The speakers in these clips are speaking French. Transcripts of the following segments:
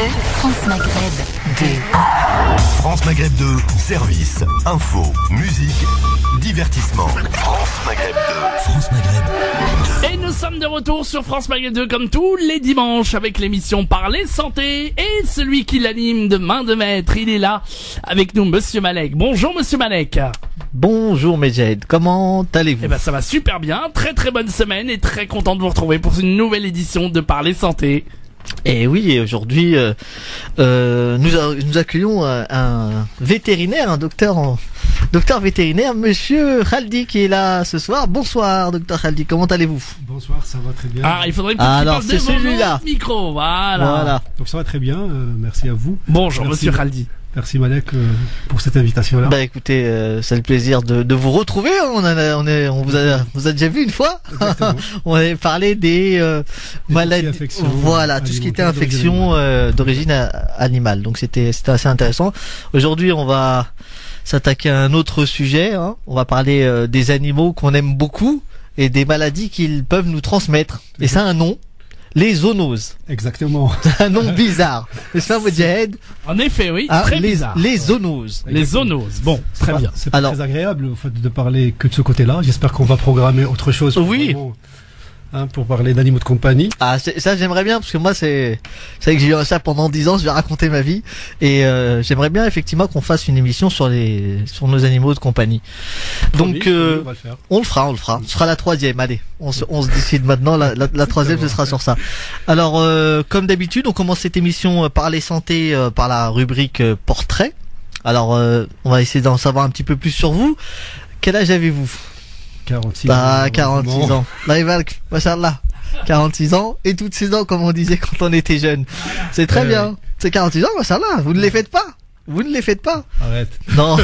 France Maghreb 2. France Maghreb 2, service, info, musique, divertissement. France Maghreb 2. France Maghreb 2. Et nous sommes de retour sur France Maghreb 2 comme tous les dimanches avec l'émission Parler Santé et celui qui l'anime de main de maître, il est là avec nous, Monsieur Malek. Bonjour Monsieur Malek. Bonjour Medjed, comment allez-vous? Eh ben ça va super bien, très très bonne semaine et très content de vous retrouver pour une nouvelle édition de Parler Santé. Et oui, aujourd'hui nous accueillons un vétérinaire, un docteur vétérinaire, Monsieur Khaldi, qui est là ce soir. Bonsoir Docteur Khaldi, comment allez-vous? Bonsoir, ça va très bien. Ah, il faudrait peut-être qu'il parle c'est celui-là. Micro, voilà. Donc ça va très bien, merci à vous. Bonjour Merci, Monsieur Khaldi. Merci Malek pour cette invitation-là. Bah écoutez, c'est le plaisir de vous retrouver. On vous a déjà vu une fois. On avait parlé des maladies, voilà, tout ce qui était infection d'origine animale. Donc c'était assez intéressant. Aujourd'hui, on va s'attaquer à un autre sujet. On va parler des animaux qu'on aime beaucoup et des maladies qu'ils peuvent nous transmettre. Et ça a un nom. Les zoonoses. Exactement. C'est un nom bizarre. N'est-ce pas, Moudjahed? En effet, oui, très bizarre. Les zoonoses. Les zoonoses. Bon, très bien. C'est pas très agréable au fait de parler que de ce côté-là. J'espère qu'on va programmer autre chose. Oui. Pour parler d'animaux de compagnie. Ah, ça j'aimerais bien, parce que moi c'est vrai que j'ai eu ça pendant 10 ans, je vais raconter ma vie, et j'aimerais bien effectivement qu'on fasse une émission sur nos animaux de compagnie. Donc on le fera. Ce sera la 3e, allez, on se décide maintenant, la 3e ce sera sur ça. Alors comme d'habitude, on commence cette émission par les santé, par la rubrique portrait. Alors on va essayer d'en savoir un petit peu plus sur vous. Quel âge avez-vous? 46 ans. 46 ans. Laïvalk, machallah. 46 ans et toutes ces dents, comme on disait quand on était jeune. C'est très bien. C'est 46 ans, machallah. Vous ne les faites pas. Vous ne les faites pas. Arrête. Non.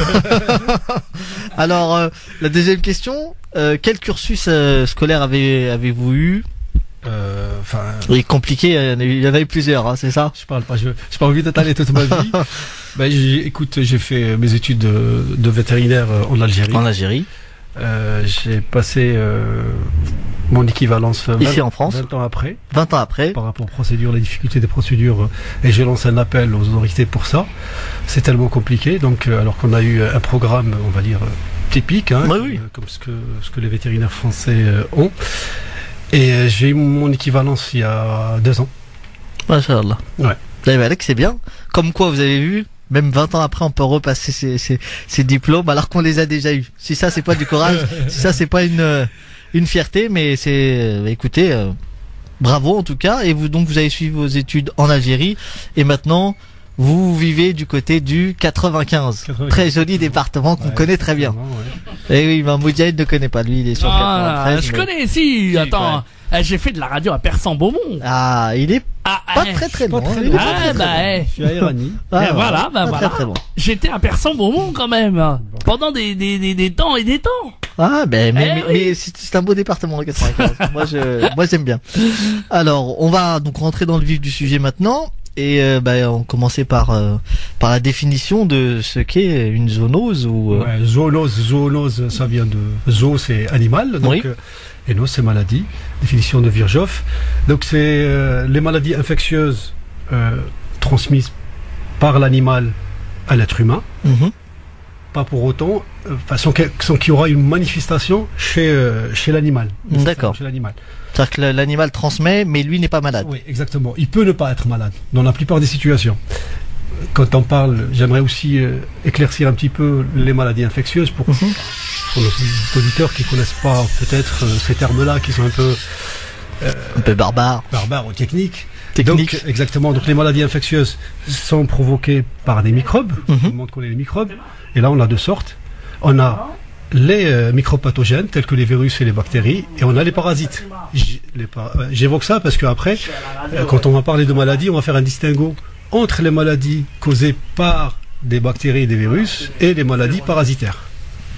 Alors, la deuxième question. Quel cursus scolaire avez-vous eu? Oui, compliqué. Il y en a eu plusieurs, hein, c'est ça? Je parle pas. J'ai pas envie d'étaler toute ma vie. Écoute, j'ai fait mes études de vétérinaire en Algérie. En Algérie. J'ai passé mon équivalence ici en France 20 ans après. 20 ans après. Par rapport aux procédures, les difficultés des procédures, et j'ai lancé un appel aux autorités pour ça. C'est tellement compliqué, donc alors qu'on a eu un programme, on va dire, typique, oui. comme ce que les vétérinaires français ont. Et j'ai eu mon équivalence il y a 2 ans. Machallah. Ouais. C'est bien. Comme quoi, vous avez vu, même 20 ans après, on peut repasser ces diplômes alors qu'on les a déjà eus. Si ça, c'est pas du courage, si ça, c'est pas une fierté, mais c'est, écoutez, bravo en tout cas. Et vous avez suivi vos études en Algérie et maintenant vous vivez du côté du 95. Très joli département qu'on connaît très bien. Et oui, Moudjahed ne connaît pas, lui, il est sur 93. Je connais, si, attends. J'ai fait de la radio à Persan-Beaumont. Ah, il est pas très loin. Je suis à Irani. Voilà. Très loin. J'étais à Persan-Beaumont quand même. Pendant des temps et des temps. Ah, mais c'est un beau département, le 95. Moi, j'aime bien. Alors, on va donc rentrer dans le vif du sujet maintenant. Et on commençait par la définition de ce qu'est une zoonose ou zoonose, ça vient de zoo, c'est animal, donc oui. Et nos c'est maladie, définition de Virchow. Donc c'est les maladies infectieuses transmises par l'animal à l'être humain. Pas pour autant sans qu'il y aura une manifestation chez l'animal. D'accord. Chez l'animal. C'est-à-dire que l'animal transmet, mais lui n'est pas malade. Oui, exactement. Il peut ne pas être malade, dans la plupart des situations. Quand on parle, j'aimerais aussi éclaircir un petit peu les maladies infectieuses pour nos auditeurs qui connaissent pas peut-être ces termes-là, qui sont un peu barbares ou techniques. Donc, exactement. Donc les maladies infectieuses sont provoquées par des microbes. Tout le monde connaît les microbes. Et là, on a 2 sortes. On a les micropathogènes tels que les virus et les bactéries, et on a les parasites. J'évoque ça parce qu'après, quand on va parler de maladies, on va faire un distinguo entre les maladies causées par des bactéries et des virus et les maladies parasitaires.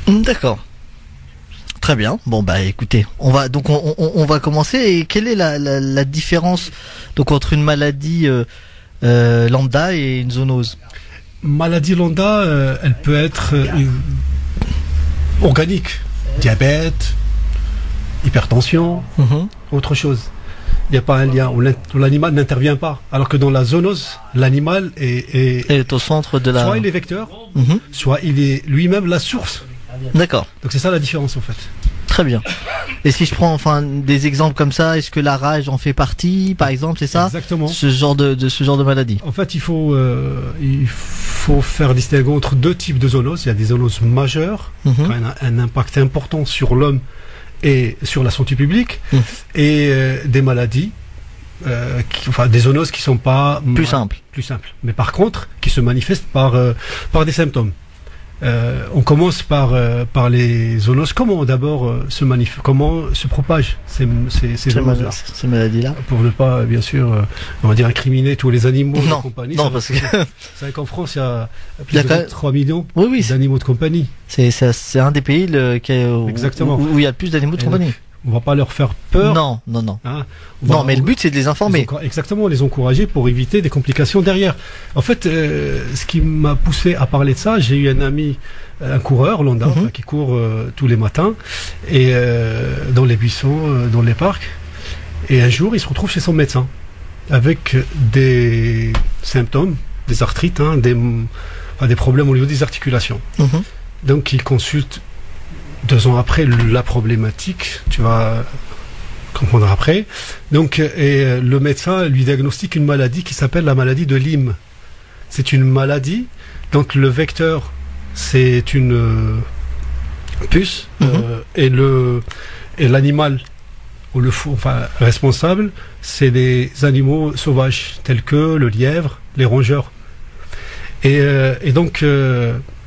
D'accord. Très bien. Bon écoutez, on va commencer. Et quelle est la différence donc entre une maladie lambda et une zoonose? Maladie lambda, elle peut être organique, diabète, hypertension, autre chose. il n'y a pas un lien, où l'animal n'intervient pas. Alors que dans la zoonose, l'animal est au centre de la... Soit il est vecteur, soit il est lui-même la source. D'accord. Donc c'est ça la différence en fait. Très bien. Et si je prends des exemples comme ça, est-ce que la rage en fait partie, par exemple, c'est ça? Exactement. Ce genre de maladie. En fait, il faut faire distinguer entre deux types de zoonoses. Il y a des zoonoses majeures, qui ont un impact important sur l'homme et sur la santé publique, et des maladies, des zoonoses qui sont pas plus simples. Mais par contre, qui se manifestent par des symptômes. On commence par les zoonoses. Comment d'abord comment se propagent ces maladies-là? Pour ne pas, bien sûr, on va dire incriminer tous les animaux de compagnie. Non, parce que c'est vrai qu'en France, il y a plus de 3 millions d'animaux de compagnie. C'est un des pays où il y a le plus d'animaux de compagnie. On va pas leur faire peur. Non. Hein, mais le but c'est de les informer. Exactement, les encourager pour éviter des complications derrière. En fait, ce qui m'a poussé à parler de ça, j'ai eu un ami, un coureur, Landa, qui court tous les matins, et dans les buissons, dans les parcs. Et un jour, il se retrouve chez son médecin avec des symptômes, des arthrites, des problèmes au niveau des articulations. Donc, il consulte. 2 ans après la problématique, tu vas comprendre après. Donc, et le médecin lui diagnostique une maladie qui s'appelle la maladie de Lyme. C'est une maladie. Donc, le vecteur, c'est une puce, et l'animal ou responsable, c'est des animaux sauvages tels que le lièvre, les rongeurs. Et donc,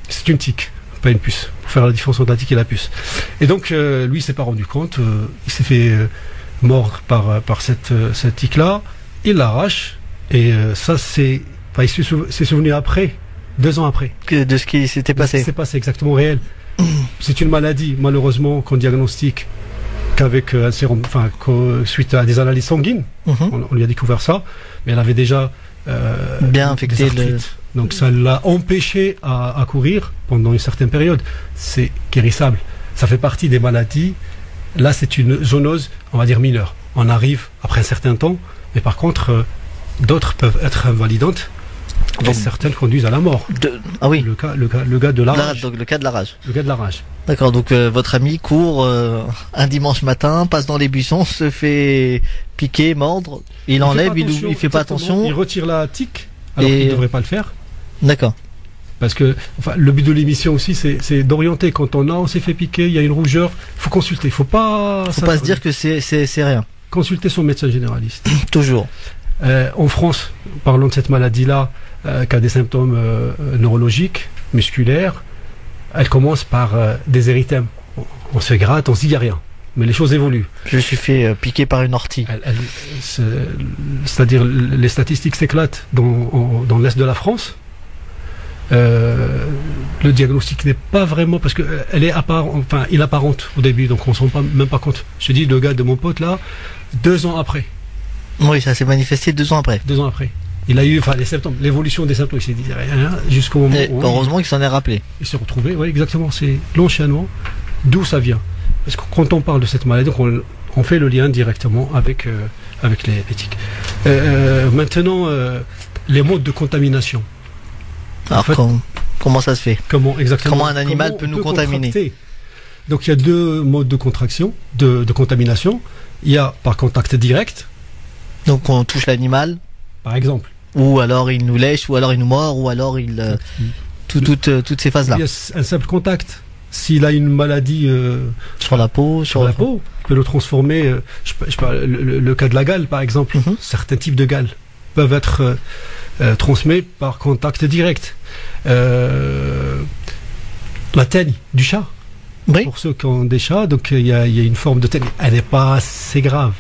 c'est une tique. Pas une puce, pour faire la différence entre la tique et la puce. Et donc, lui, il s'est pas rendu compte, il s'est fait mordre par cette tique-là, il l'arrache, et ça, il s'est souvenu après, 2 ans après. De ce qui s'était passé. Ce qui s'est passé, exactement réel. C'est une maladie, malheureusement, qu'on diagnostique qu'avec un sérum, suite à des analyses sanguines, on lui a découvert ça, mais elle avait déjà bien infecté donc ça l'a empêché à courir pendant une certaine période. C'est guérissable. Ça fait partie des maladies. Là, c'est une zoonose, on va dire mineure. On arrive après un certain temps, mais par contre, d'autres peuvent être invalidantes. Et certaines conduisent à la mort. Ah oui. Le gars de la rage. Donc le cas de la rage. Le gars de la rage. D'accord, donc votre ami court un dimanche matin, passe dans les buissons, se fait piquer, mordre, il enlève, il fait pas attention. Il retire la tique, alors qu'il ne devrait pas le faire. D'accord. Parce que le but de l'émission aussi, c'est d'orienter. Quand on s'est fait piquer, il y a une rougeur, il faut consulter. Faut pas se dire que c'est rien. Consulter son médecin généraliste. Toujours. En France, parlons de cette maladie-là, qui a des symptômes neurologiques, musculaires. Elle commence par des érythèmes. On se gratte, on se dit il n'y a rien. Mais les choses évoluent. Je me suis fait piquer par une ortie. C'est-à-dire, les statistiques s'éclatent dans l'est de la France. Le diagnostic n'est pas vraiment, parce que il apparente au début, donc on ne se rend même pas compte. Je dis, le gars de mon pote là, 2 ans après. Oui, ça s'est manifesté 2 ans après. 2 ans après. Il a eu les symptômes, l'évolution des symptômes, il s'est dit rien jusqu'au moment où heureusement qu'il s'en est rappelé. Il s'est retrouvé, oui, exactement, c'est l'enchaînement, d'où ça vient. Parce que quand on parle de cette maladie, on fait le lien directement avec les tiques. Maintenant, les modes de contamination. Alors, en fait, comment ça se fait? Comment un animal peut nous contaminer? Donc il y a 2 modes de contamination. Il y a par contact direct. Donc on touche l'animal. Par exemple. Ou alors il nous lèche, ou alors il nous mord, ou alors il... toutes ces phases-là. Il y a un simple contact. S'il a une maladie sur la peau, on peut le transformer. Je parle, le cas de la gale, par exemple. Certains types de gale peuvent être transmis par contact direct. La teigne du chat. Oui. Pour ceux qui ont des chats, donc il y a une forme de teigne. Elle n'est pas assez grave.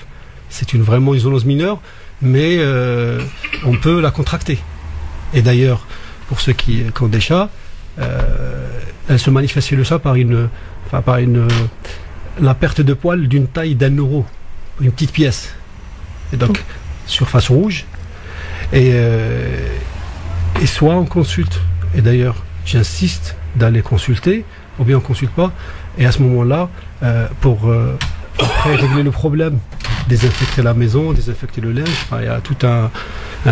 C'est vraiment une zoonose mineure, mais on peut la contracter. Et d'ailleurs, pour ceux qui ont des chats, elle se manifeste chez le chat par la perte de poils d'une taille d'1 euro, une petite pièce. Et donc, surface rouge. Et soit on consulte, et d'ailleurs, j'insiste d'aller consulter, ou bien on ne consulte pas, et à ce moment-là, pour après régler le problème désinfecter la maison, désinfecter le linge. Enfin, il y a tout un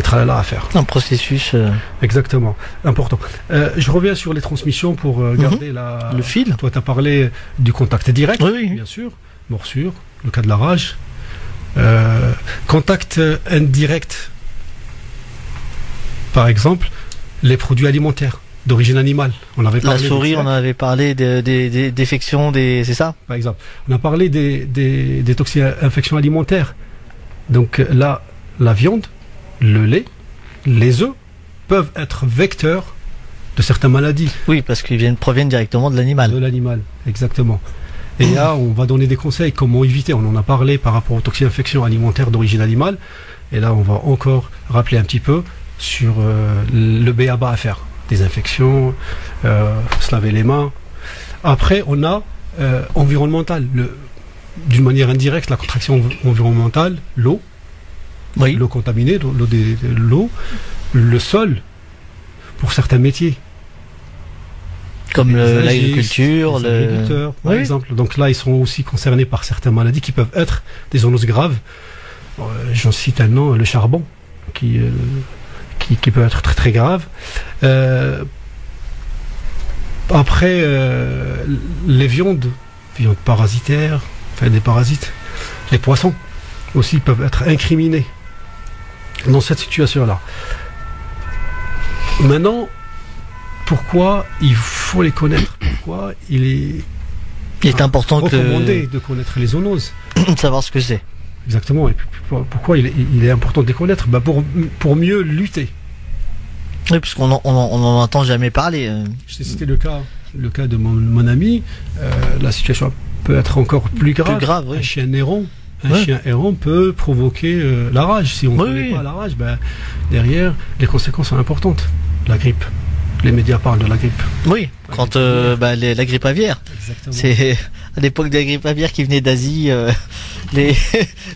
tralala à faire. Un processus. Exactement, important. Je reviens sur les transmissions pour garder le fil. Toi, tu as parlé du contact direct, oui. Bien sûr, morsure, le cas de la rage. Contact indirect, par exemple, les produits alimentaires d'origine animale. On avait parlé la souris, on avait parlé des défections, c'est ça? Par exemple, on a parlé des infections alimentaires. Donc là, la viande, le lait, les œufs peuvent être vecteurs de certaines maladies. Oui, parce qu'ils proviennent directement de l'animal. De l'animal, exactement. Et là, on va donner des conseils, comment éviter. On en a parlé par rapport aux toxines-infections alimentaires d'origine animale. Et là, on va encore rappeler un petit peu sur le b.a.-ba à faire. Des infections, se laver les mains. Après, on a environnemental. D'une manière indirecte, la contraction environnementale, l'eau, oui. L'eau contaminée, l'eau, le sol, pour certains métiers. Comme l'agriculture, les agriculteurs, par exemple. Donc là, ils sont aussi concernés par certaines maladies qui peuvent être des zoonoses graves. J'en cite un nom, le charbon, qui peut être très très grave. Après, les viandes parasitaires, enfin des parasites, les poissons aussi peuvent être incriminés dans cette situation-là. Maintenant, pourquoi il faut les connaître? Pourquoi il est important recommandé de connaître les zoonoses? De savoir ce que c'est. Exactement. Et puis, pourquoi il est important de les connaître? Pour mieux lutter. Oui, parce qu'on n'en entend jamais parler. Je t'ai cité le cas de mon ami. La situation peut être encore plus grave. Oui. Un chien errant peut provoquer la rage. Si on ne connaît pas la rage, derrière, les conséquences sont importantes. La grippe. Les médias parlent de la grippe. Oui, quand la grippe aviaire. Exactement. C'est à l'époque de la grippe aviaire qui venait d'Asie,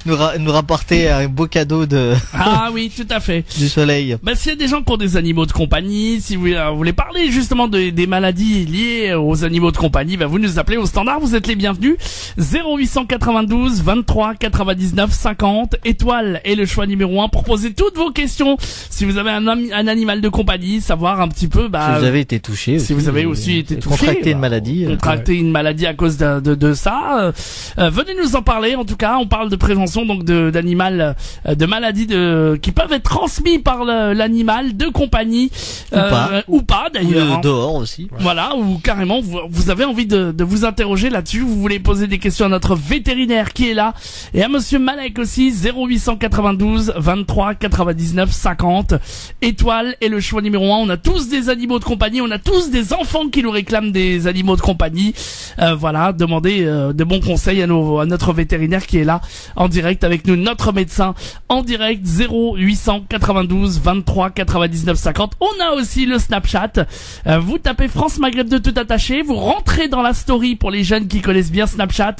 nous rapporter un beau cadeau Ah oui, tout à fait. du soleil. S'il y a des gens qui ont des animaux de compagnie, si vous voulez parler justement des maladies liées aux animaux de compagnie, vous nous appelez au standard, vous êtes les bienvenus. 0892 23 99 50, étoile est le choix numéro 1 pour poser toutes vos questions. Si vous avez un animal de compagnie, savoir un petit peu, si vous avez été touché, si vous avez aussi été touché, contracté une maladie, une maladie à cause de ça, venez nous en parler. En tout cas, on parle de prévention donc d'animal, de maladies qui peuvent être transmises par l'animal de compagnie ou pas d'ailleurs, ou dehors aussi. Voilà, ou carrément vous avez envie de vous interroger là-dessus, vous voulez poser des questions à notre vétérinaire qui est là et à monsieur Malek aussi. 0892 23 99 50, étoile est le choix numéro 1. On a tous des animaux de compagnie, on a tous des enfants qui nous réclament des animaux de compagnie. Voilà, demandez de bons conseils à notre vétérinaire qui est là en direct avec nous, notre médecin en direct. 0892 23 99 50. On a aussi le Snapchat. Vous tapez France Maghreb 2 tout attaché, vous rentrez dans la story pour les jeunes qui connaissent bien Snapchat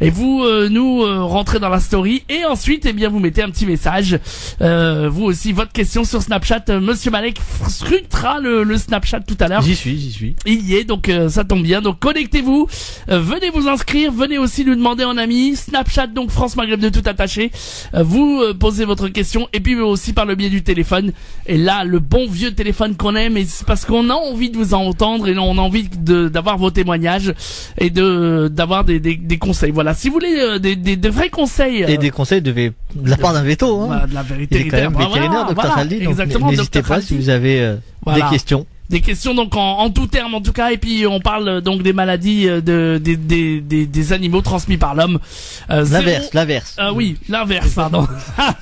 et vous nous rentrez dans la story et ensuite vous mettez un petit message. Vous aussi votre question sur Snapchat. Monsieur Malek scrutera le Snapchat tout à l'heure. J'y suis. Il y est, donc ça tombe bien. Donc connectez-vous, venez vous inscrire, venez aussi nous demander en ami. Snapchat donc France Maghreb de tout attaché. Vous posez votre question et puis aussi par le biais du téléphone. Et là le bon vieux téléphone qu'on aime, et c'est parce qu'on a envie de vous entendre et on a envie d'avoir vos témoignages et d'avoir des conseils. Voilà, si vous voulez des vrais conseils et des conseils de la part d'un veto, de la vétérinaire, Dr Khaldi, exactement. N'hésitez pas si vous avez des questions. Des questions donc en tout terme en tout cas, et puis on parle donc des maladies des animaux transmis par l'homme. L'inverse. Oui, l'inverse, pardon.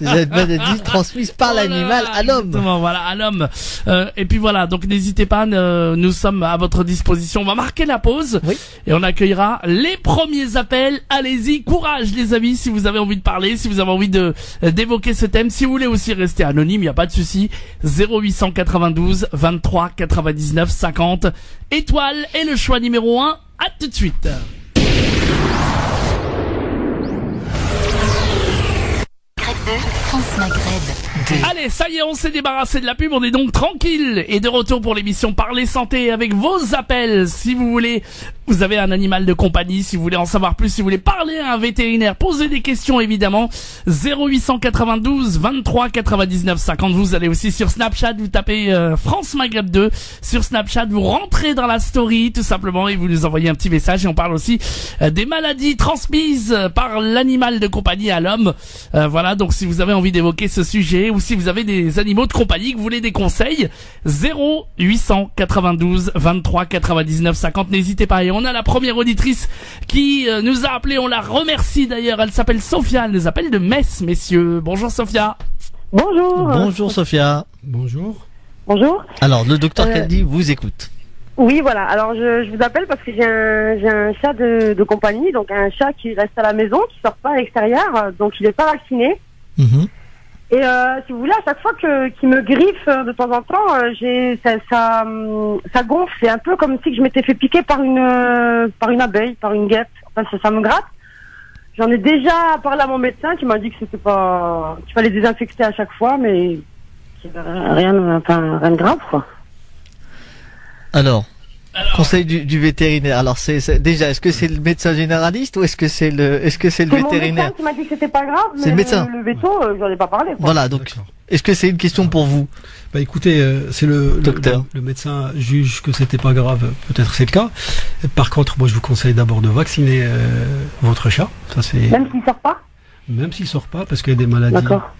Des maladies transmises par l'animal à l'homme. Voilà, à l'homme. Et puis voilà, donc n'hésitez pas, nous sommes à votre disposition. On va marquer la pause et on accueillera les premiers appels. Allez-y, courage les amis, si vous avez envie de parler, si vous avez envie d'évoquer ce thème, si vous voulez aussi rester anonyme, il n'y a pas de souci. 0892 23 99 50, étoile est le choix numéro 1. À tout de suite. France Maghreb 2. Allez, ça y est, on s'est débarrassé de la pub, on est donc tranquille et de retour pour l'émission Parler Santé avec vos appels. Si vous voulez vous avez un animal de compagnie, si vous voulez en savoir plus, si vous voulez parler à un vétérinaire, poser des questions évidemment, 0892 23 99 50. Vous allez aussi sur Snapchat, vous tapez France Maghreb 2 sur Snapchat, vous rentrez dans la story tout simplement et vous nous envoyez un petit message. Et on parle aussi des maladies transmises par l'animal de compagnie à l'homme. Voilà, donc si vous avez envie d'évoquer ce sujet ou si vous avez des animaux de compagnie, que vous voulez des conseils, 0892 23 99 50. N'hésitez pas. Et on a la première auditrice qui nous a appelé, on la remercie d'ailleurs, elle s'appelle Sophia, elle nous appelle de Metz, messieurs. Bonjour Sophia. Bonjour. Bonjour Sophia. Bonjour. Bonjour. Alors, le docteur Kaldi vous écoute. Oui, voilà. Alors, je vous appelle parce que j'ai un chat de compagnie, donc un chat qui reste à la maison, qui sort pas à l'extérieur, donc il n'est pas vacciné. Et si vous voulez, à chaque fois qu'il me griffe de temps en temps, ça gonfle. C'est un peu comme si je m'étais fait piquer par une abeille, par une guêpe. Enfin, ça me gratte. J'en ai déjà parlé à mon médecin qui m'a dit que c'était pas, qu'il fallait désinfecter à chaque fois, mais rien de grave, quoi. Alors, conseil du vétérinaire. Alors, déjà, est-ce que c'est le médecin généraliste ou est-ce que c'est le vétérinaire? Mon médecin qui m'a dit que c'était pas grave, mais c'est le médecin. Le veto, j'en ai pas parlé, quoi. Voilà, donc, est-ce que c'est une question pour vous? Bah écoutez, c'est le médecin juge que c'était pas grave, peut-être c'est le cas. Par contre, moi je vous conseille d'abord de vacciner votre chat. Ça c'est. Même s'il sort pas? Même s'il sort pas, parce qu'il y a des maladies. D'accord.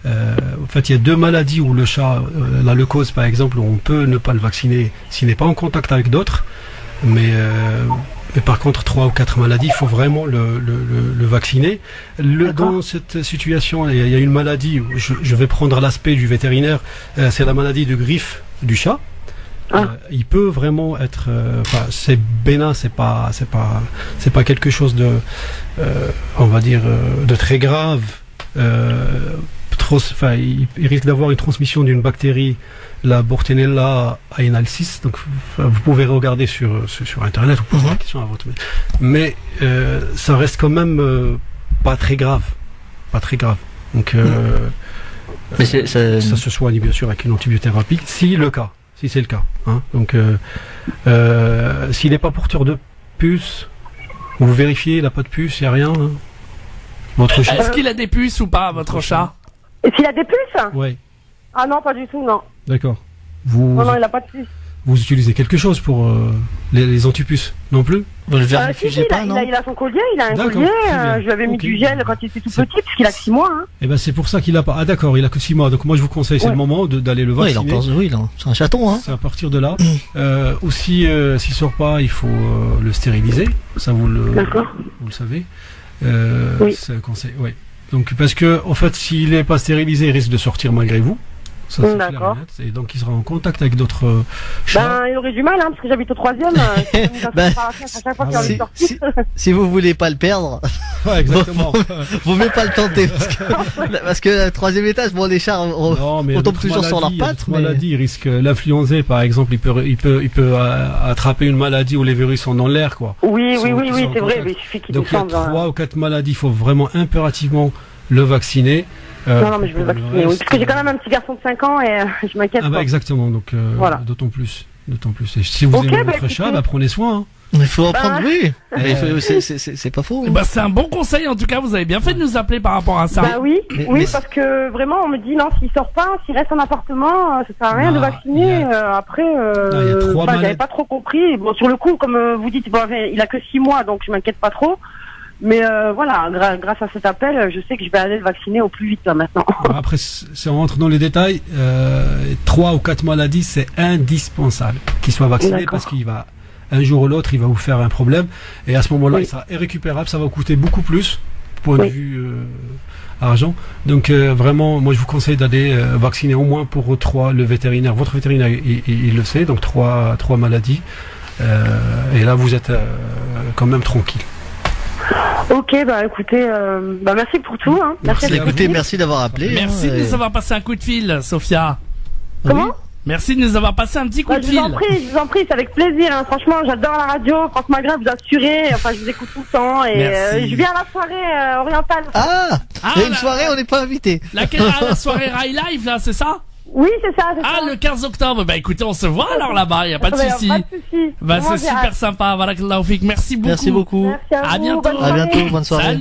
En fait, il y a 2 maladies où le chat, la leucose par exemple, où on peut ne pas le vacciner s'il n'est pas en contact avec d'autres. Mais par contre, 3 ou 4 maladies, il faut vraiment le vacciner. Dans cette situation, il y a une maladie où je vais prendre l'aspect du vétérinaire. C'est la maladie de griffe du chat. Il peut vraiment être, c'est bénin, c'est pas quelque chose de, on va dire, de très grave. Il risque d'avoir une transmission d'une bactérie, la Bortenella aenalcis. Donc, vous pouvez regarder sur Internet ou poser la question à votre médecin. Mais ça reste quand même pas très grave, Donc, mais ça se soigne bien sûr avec une antibiothérapie, si c'est le cas. Hein. Donc, s'il n'est pas porteur de puce, vous vérifiez, il n'a pas de puce, il n'y a rien. Hein. Votre chat. Est-ce qu'il a des puces ou pas, votre chat? Et s'il a des puces? Oui. Ah non, pas du tout, non. D'accord. Non, il n'a pas de puces. Vous utilisez quelque chose pour les antipuces? Non plus? Vous le vermifugez pas, non? Il a son collier, il a un collier. Je lui avais mis du gel quand il était tout petit, parce qu'il a que 6 mois. Hein. Et ben c'est pour ça qu'il a pas. Ah d'accord, il a que 6 mois. Donc moi je vous conseille, c'est le moment d'aller le vacciner. C'est un chaton, hein. C'est à partir de là. Aussi, s'il sort pas, il faut le stériliser. Ça vous le savez. Oui. C'est un conseil. Oui. Donc parce que en fait, s'il n'est pas stérilisé, il risque de sortir malgré vous. Ça, c'est clair et net. Et donc il sera en contact avec d'autres chats. Il aurait du mal, hein, parce que j'habite au 3e. Si vous voulez pas le perdre, exactement. Vaut mieux pas le tenter parce que le 3e étage, les chats on tombe toujours sur leurs pattes. Maladie, il risque l'influenza par exemple. Il peut attraper une maladie où les virus sont dans l'air, quoi. Oui, c'est vrai. Mais il suffit qu'il descende. Donc il y a 3 ou 4 maladies, il faut vraiment impérativement le vacciner. Non, mais je veux le vacciner, parce que j'ai quand même un petit garçon de 5 ans et je m'inquiète. Exactement, donc voilà. D'autant plus. Et si vous aimez votre chat, prenez soin. Hein. Il faut en prendre, oui. C'est pas faux. Hein. C'est un bon conseil, en tout cas, vous avez bien fait de nous appeler par rapport à ça. Oui, parce que vraiment, on me dit, non, s'il sort pas, s'il reste en appartement, ça sert à rien de vacciner. Après, j'avais pas trop compris. Bon, sur le coup, comme vous dites, il a que 6 mois, donc je m'inquiète pas trop. Mais voilà, grâce à cet appel, je sais que je vais aller le vacciner au plus vite là, maintenant. Après, si on rentre dans les détails, 3 ou 4 maladies, c'est indispensable qu'il soit vacciné parce qu'il va, un jour ou l'autre, il va vous faire un problème. Et à ce moment-là, il sera irrécupérable, ça va vous coûter beaucoup plus, point de vue argent. Donc vraiment, moi je vous conseille d'aller vacciner au moins pour 3, le vétérinaire. Votre vétérinaire, il le sait, donc 3 maladies. Et là, vous êtes quand même tranquille. Ok, écoutez, merci pour tout. Hein. Merci d'avoir appelé. Merci de nous avoir passé un coup de fil, Sophia. Comment? Merci de nous avoir passé un petit coup de fil. Je vous en prie, c'est avec plaisir. Hein. Franchement, j'adore la radio. France Maghreb, vous assurez. Enfin, je vous écoute tout le temps. Et je viens à la soirée orientale. Il y a une soirée, on n'est pas invité. La soirée Rail Live, là, c'est ça? Oui, c'est ça. Ah, le 15 octobre. Bah écoutez, on se voit alors là-bas, y a pas de souci. Bah c'est super sympa. Barakallahu fik. Merci beaucoup. Merci beaucoup. Merci à bientôt. À bientôt, bonne soirée.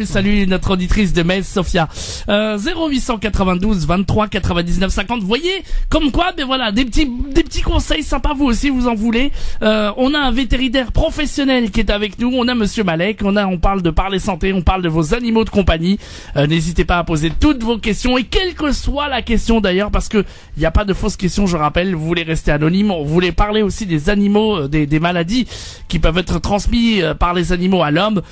Salut notre auditrice de Metz, Sophia. 0892 23 99 50. Vous voyez, comme quoi, ben voilà, des petits conseils sympas, vous aussi, vous en voulez. On a un vétérinaire professionnel qui est avec nous. On a Monsieur Malek. On parle de parler santé, on parle de vos animaux de compagnie. N'hésitez pas à poser toutes vos questions et quelle que soit la question d'ailleurs, parce que il n'y a pas de fausses questions, je rappelle. Vous voulez rester anonyme. Vous voulez parler aussi des animaux, des maladies qui peuvent être transmises par les animaux à l'homme.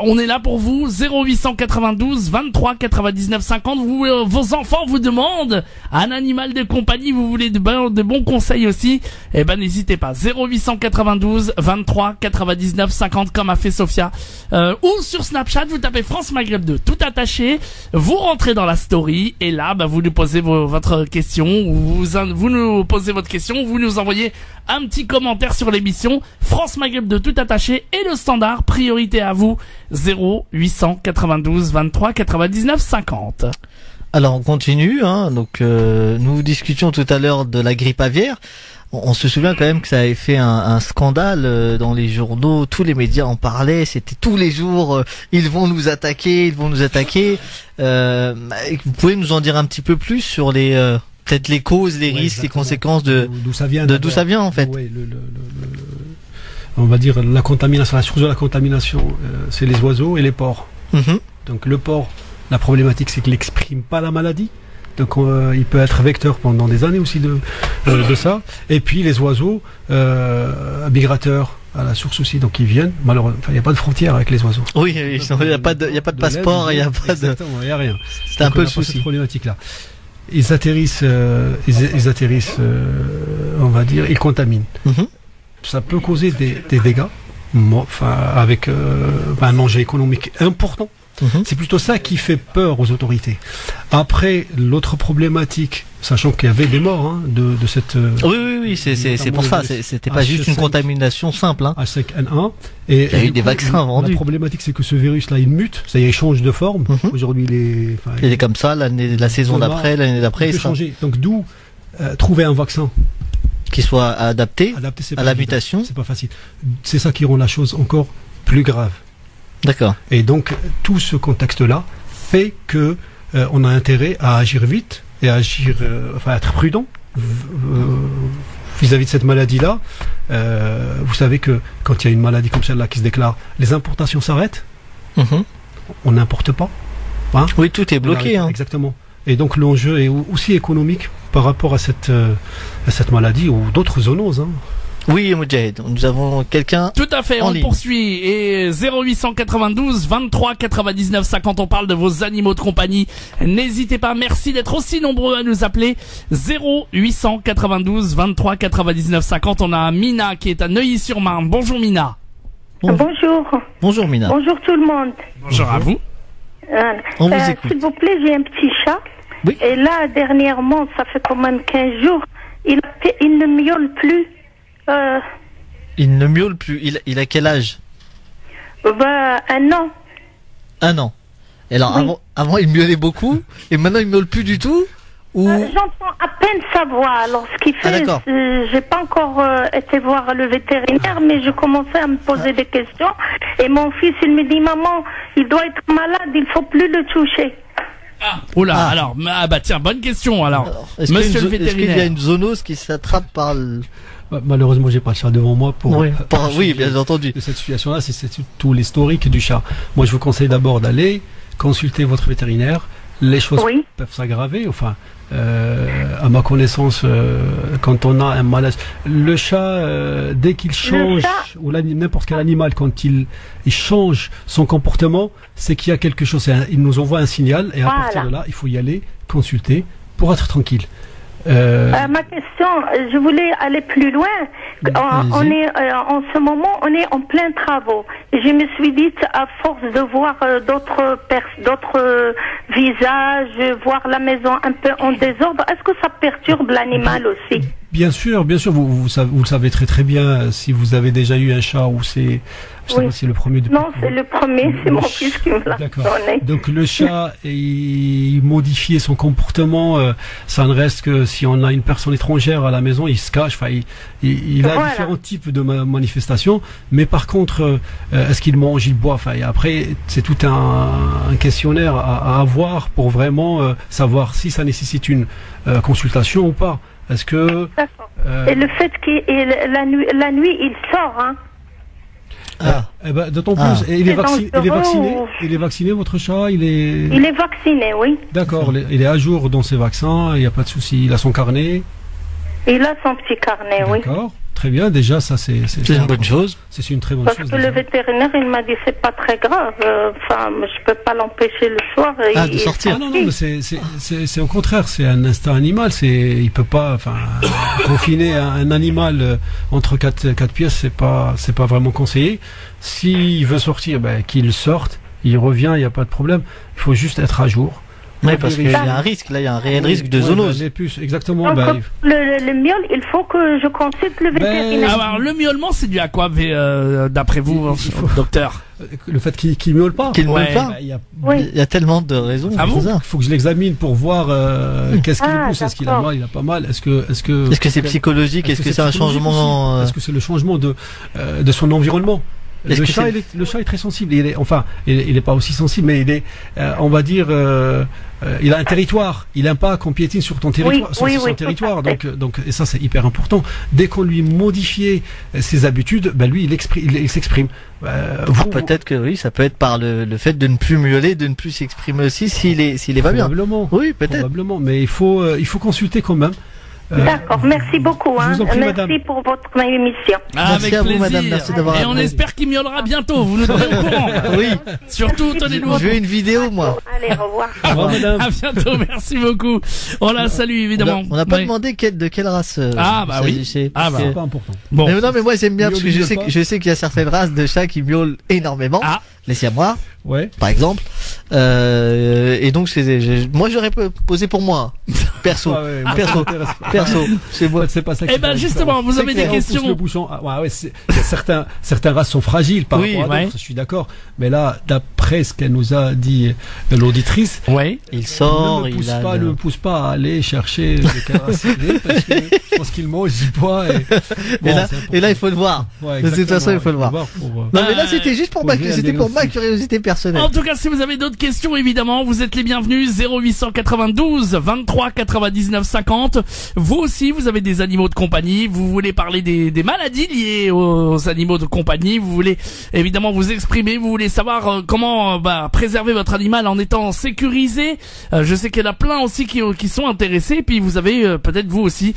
On est là pour vous. 0892 23 99 50. Vos enfants vous demandent un animal de compagnie. Vous voulez de bons conseils aussi. Eh ben n'hésitez pas. 0892 23 99 50 comme a fait Sophia. Ou sur Snapchat, vous tapez France Maghreb 2 tout attaché. Vous rentrez dans la story et là, bah, vous nous posez votre question. Vous nous posez votre question. Vous nous envoyez un petit commentaire sur l'émission. France Maghreb 2 tout attaché et le standard. Priorité à vous. 0892 23 99 50. Alors on continue, hein. Donc nous discutions tout à l'heure de la grippe aviaire. On se souvient quand même que ça avait fait un scandale dans les journaux, tous les médias en parlaient, c'était tous les jours, ils vont nous attaquer. Vous pouvez nous en dire un petit peu plus sur les peut-être les causes, les risques, exactement. Les conséquences d'où ça vient en fait. Oui, on va dire la contamination, la source de la contamination, c'est les oiseaux et les porcs. Donc le porc, la problématique c'est qu'il n'exprime pas la maladie. Donc il peut être vecteur pendant des années aussi de ça. Et puis les oiseaux migrateurs à la source aussi, donc ils viennent. Malheureusement, il n'y a pas de frontière avec les oiseaux. Oui, il n'y a pas de passeport, il n'y a pas de. Il n'y a rien. C'est un peu le souci. Cette problématique-là. Ils atterrissent, on va dire, ils contaminent. Ça peut causer des dégâts, avec un enjeu économique important. C'est plutôt ça qui fait peur aux autorités. Après, l'autre problématique, sachant qu'il y avait des morts de cette... Oui, c'est pour ça. C'était pas juste une contamination simple. H5N1. Et il y a eu des vaccins vendus. La problématique, c'est que ce virus-là, il mute, c'est-à-dire il change de forme. Aujourd'hui, il est comme ça, la saison d'après, l'année d'après, il peut changer. Donc d'où trouver un vaccin qui soit adapté à la mutation. C'est pas facile. C'est ça qui rend la chose encore plus grave. D'accord. Et donc tout ce contexte-là fait que on a intérêt à agir vite et à agir, à être prudent vis-à-vis de cette maladie-là. Vous savez que quand il y a une maladie comme celle-là qui se déclare, les importations s'arrêtent. On n'importe pas. Oui, tout est bloqué. Exactement. Et donc l'enjeu est aussi économique par rapport à cette maladie ou d'autres zoonoses. Oui, Moudjahid, nous avons quelqu'un. Tout à fait, on poursuit. Et 0892 23 99 50, on parle de vos animaux de compagnie. N'hésitez pas, merci d'être aussi nombreux à nous appeler. 0892 23 99 50. On a Mina qui est à Neuilly-sur-Marne. Bonjour Mina. Bonjour. Bonjour Mina. Bonjour tout le monde. Bonjour à vous. On vous écoute. S'il vous plaît, j'ai un petit chat. Oui. Et là, dernièrement, ça fait quand même 15 jours, il ne miaule plus. Il ne miaule plus. Il a quel âge? 1 an. 1 an. Et alors, avant, il miaulait beaucoup, et maintenant, il miaule plus du tout? J'entends à peine sa voix. Alors, ce qui fait, j'ai pas encore été voir le vétérinaire, mais je commençais à me poser des questions. Et mon fils, il me dit, maman, il doit être malade, il faut plus le toucher. Alors, tiens, bonne question, alors. Monsieur le vétérinaire. Est-ce qu'il y a une zoonose qui s'attrape par le... Malheureusement, j'ai pas le chat devant moi pour oui, bien entendu. De cette situation-là, c'est tout l'historique du chat. Moi, je vous conseille d'abord d'aller consulter votre vétérinaire. Les choses peuvent s'aggraver. Enfin, à ma connaissance, quand on a un malade, le chat, dès qu'il change, ou n'importe quel animal, quand il change son comportement, c'est qu'il y a quelque chose. Il nous envoie un signal, et à partir de là, il faut y aller consulter pour être tranquille. Ma question, je voulais aller plus loin. En ce moment, on est en plein travaux. Je me suis dit, à force de voir d'autres visages, voir la maison un peu en désordre, est-ce que ça perturbe l'animal aussi? Bien sûr, vous le savez très bien si vous avez déjà eu un chat ou c'est... Je sais pas si c'est le premier depuis... Non, c'est le premier, c'est mon fils qui me l'a donné. Donc le chat, il modifie son comportement, ça ne reste que si on a une personne étrangère à la maison, il se cache, enfin il a différents types de manifestations, mais par contre, est-ce qu'il mange, il boit, enfin après c'est tout un questionnaire à avoir pour vraiment savoir si ça nécessite une consultation ou pas. Est-ce que... Et le fait que la nuit il sort, hein. D'autant plus, il est vacciné, votre chat, il est vacciné, oui. D'accord, il est à jour dans ses vaccins, il n'y a pas de souci, il a son carnet. Il a son petit carnet, oui. D'accord, très bien, déjà ça c'est une bonne chose. C'est une très bonne chose. Parce que le vétérinaire il m'a dit c'est pas très grave, enfin je peux pas l'empêcher le soir. De sortir. Non, mais c'est au contraire, c'est un instinct animal, il peut pas, confiner un animal entre quatre pièces, c'est pas vraiment conseillé. S'il veut sortir, qu'il sorte, il revient, il n'y a pas de problème. Il faut juste être à jour. Oui, parce qu'il y a un risque, là, il y a un réel risque de zoonose. Les puces, exactement. Donc, le miaule, il faut que je consulte le vétérinaire. Alors, le miaulement, c'est dû à quoi, d'après vous, docteur? Le fait qu'il miaule pas. Qu'il miaule pas. Il y a tellement de raisons. Il faut que je l'examine pour voir qu'est-ce qui lui pousse. Est-ce qu'il a mal, il a pas mal. Est-ce que c'est psychologique? Est-ce que c'est un changement? Est-ce que c'est le changement de son environnement? Le chat est très sensible. Il est pas aussi sensible, mais il est, on va dire, il a un territoire. Il n'aime pas qu'on piétine sur ton territoire, son territoire. Donc, et ça c'est hyper important. Dès qu'on lui modifie ses habitudes, lui il s'exprime. Peut-être que oui, ça peut être par le fait de ne plus miauler, de ne plus s'exprimer aussi s'il est pas bien. Probablement. Oui, peut-être. Probablement, mais il faut consulter quand même. D'accord, merci beaucoup. Je vous en prie, merci madame. pour votre émission. Avec à vous, plaisir. madame. Merci d'avoir Et on espère qu'il miaulera bientôt. Vous nous tenez au courant. Oui. Surtout, tenez-nous au Je veux une vidéo, moi. Allez, au revoir. Au revoir, madame. À bientôt, merci beaucoup. On la salue, évidemment. On n'a pas demandé de quelle race. Oui. C'est pas important. Bon. Mais moi j'aime bien parce que je sais qu'il y a certaines races de chats qui miaulent énormément. Les siamois. Ouais. Par exemple. Et donc moi j'aurais posé pour moi. Perso. Perso. C'est moi. C'est pas ça. Justement, vous avez des questions. Le bouchon. Certaines races sont fragiles par rapport à d'autres, je suis d'accord. Mais là, d'après ce qu'elle nous a dit l'auditrice, il sort, ne me pousse pas à aller chercher le caractère parce que je pense qu'il mange, il boit. Et là, il faut le voir. De toute façon, il faut le voir. Non, mais là, c'était juste pour ma curiosité personnelle. En tout cas, si vous avez d'autres questions, évidemment, vous êtes les bienvenus. 0892 23 99 50. Vous aussi, vous avez des animaux de compagnie. Vous voulez parler des maladies liées aux animaux de compagnie. Vous voulez évidemment vous exprimer. Vous voulez savoir comment préserver votre animal en étant sécurisé. Je sais qu'il y en a plein aussi qui sont intéressés. Puis vous avez peut-être vous aussi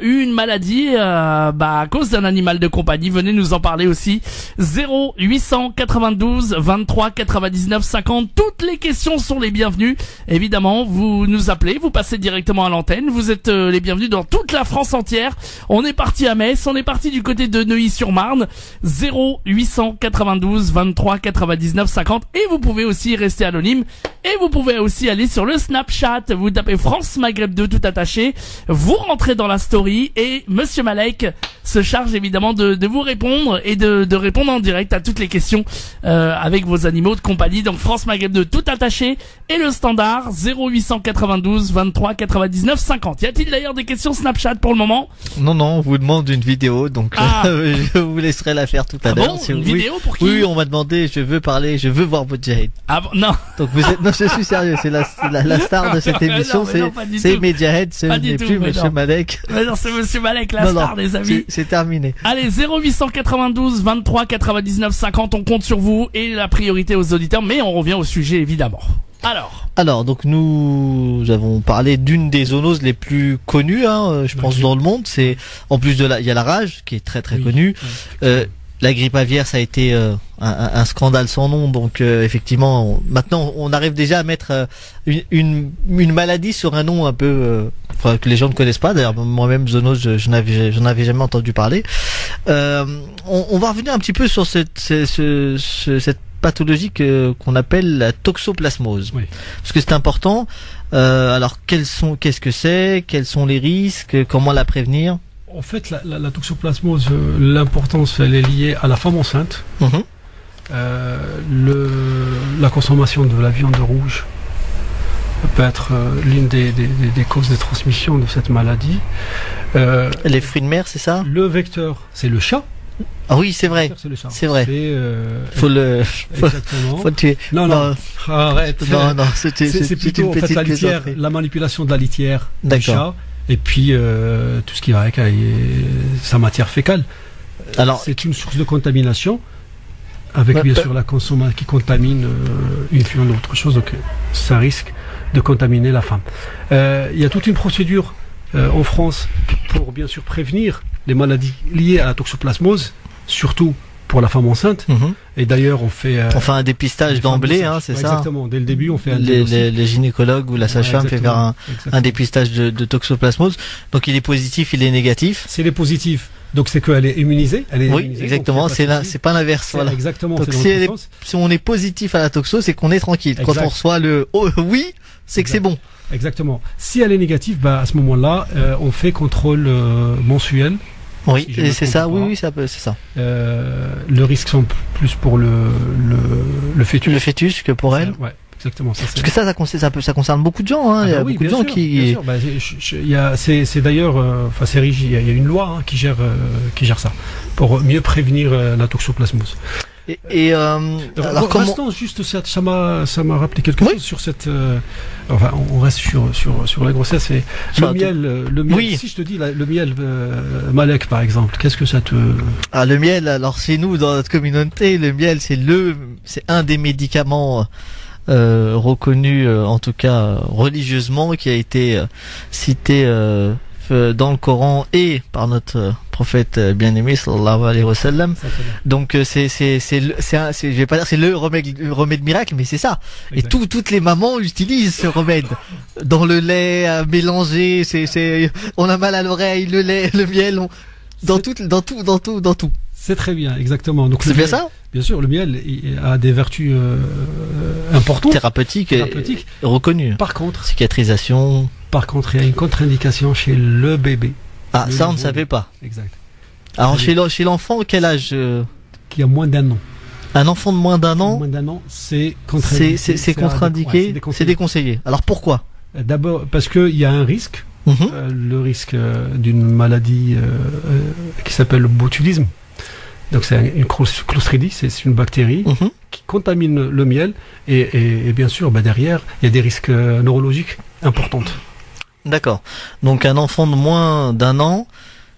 eu une maladie à cause d'un animal de compagnie. Venez nous en parler aussi. 0892 23 99 50. Toutes les questions sont les bienvenues. Évidemment, vous nous appelez, vous passez directement à l'antenne. Vous êtes les bienvenus dans toute la France entière. On est parti à Metz, on est parti du côté de Neuilly-sur-Marne. 0892 23 99 50. Et vous pouvez aussi rester anonyme. Et vous pouvez aussi aller sur le Snapchat. Vous tapez France Maghreb 2 tout attaché. Vous rentrez dans la story et Monsieur Malek se charge évidemment de vous répondre et de répondre en direct à toutes les questions avec vos animaux de compagnie. Donc France Maghreb 2 tout attaché et le standard 0892 23 99 50. Y a-t-il d'ailleurs des questions Snapchat pour le moment? Non, on vous demande une vidéo, donc je vous laisserai la faire tout à l'heure. Bon, une vidéo pour qui? Oui, on m'a demandé, je veux parler, je veux voir votre Jahed. Ah bon, non. Donc non, je suis sérieux, c'est la star de cette émission, c'est Medjahed, ce n'est plus Monsieur Malek. Mais non, c'est Monsieur Malek, la star des amis. C'est terminé. Allez, 0892 23 99 50, on compte sur vous et la priorité aux auditeurs, mais on revient au sujet évidemment. Alors, donc nous avons parlé d'une des zoonoses les plus connues, je pense dans le monde. C'est en plus il y a la rage qui est très connue. La grippe aviaire, ça a été un scandale sans nom. Donc effectivement, maintenant on arrive déjà à mettre une maladie sur un nom un peu que les gens ne connaissent pas. D'ailleurs, moi-même zoonose, j'en avais jamais entendu parler. On va revenir un petit peu sur cette pathologie qu'on appelle la toxoplasmose. Parce que c'est important. Alors qu'est-ce que c'est, quels sont les risques, comment la prévenir? En fait, la toxoplasmose, l'importance, elle est liée à la femme enceinte. La consommation de la viande rouge peut être l'une des causes de transmission de cette maladie. Les fruits de mer, c'est ça? Le vecteur, c'est le chat. Ah oui, c'est vrai. C'est vrai. Faut le tuer. Non, arrête. Non, c'est plutôt une en fait, petite la litière, la manipulation de la litière du chat, et puis tout ce qui va avec sa matière fécale. Alors, c'est une source de contamination, avec bien sûr la consommation qui contamine une viande ou autre chose, donc ça risque de contaminer la femme. Il y a toute une procédure en France pour bien sûr prévenir les maladies liées à la toxoplasmose, surtout pour la femme enceinte. Et d'ailleurs, on fait un dépistage d'emblée, hein, c'est ça? Exactement. Dès le début, on fait un les gynécologues ou la sage-femme fait faire un dépistage de toxoplasmose. Donc il est positif, il est négatif. C'est les positifs. Donc c'est qu'elle est immunisée. Oui, exactement. C'est pas l'inverse. Voilà. Exactement. Donc si on est positif à la toxo, c'est qu'on est tranquille. Quand on reçoit le oui, c'est que c'est bon. Exactement. Si elle est négative, à ce moment-là, on fait contrôle mensuel. Oui, si c'est ça. Oui, c'est ça. Le risque sont plus pour le fœtus. Le fœtus que pour elle. Ouais, exactement. Parce que ça concerne beaucoup de gens. Hein. Il y a beaucoup de gens qui. C'est d'ailleurs, c'est rigide. Il y a une loi qui gère ça pour mieux prévenir la toxoplasmose. Alors comment juste ça m'a rappelé quelque chose sur cette on reste sur la grossesse et le miel oui. Si je te dis le miel Malek par exemple, qu'est-ce que ça te le miel, alors chez nous dans notre communauté, le miel c'est un des médicaments reconnu en tout cas religieusement, qui a été cité dans le Coran et par notre prophète bien-aimé sallallahu alayhi wa sallam. Donc je vais pas dire c'est le remède miracle, mais c'est ça. Exact. Et toutes les mamans utilisent ce remède dans le lait à mélanger. On a mal à l'oreille, le lait, le miel, dans tout. C'est très bien, exactement. Donc c'est bien ça. Bien sûr, le miel a des vertus importantes, thérapeutiques et reconnues. Par contre, cicatrisation. Par contre, il y a une contre-indication chez le bébé. Ah, ça on ne savait pas. Exact. Alors chez l'enfant, quel âge Qui a moins d'un an. Un enfant de moins d'un an. Moins d'un an, c'est contre-indiqué. C'est contre-indiqué. C'est déconseillé. Alors pourquoi? D'abord parce qu'il y a un risque. Le risque d'une maladie qui s'appelle le botulisme. Donc c'est une clostridie, c'est une bactérie qui contamine le miel et bien sûr derrière il y a des risques neurologiques importants. D'accord. Donc un enfant de moins d'un an,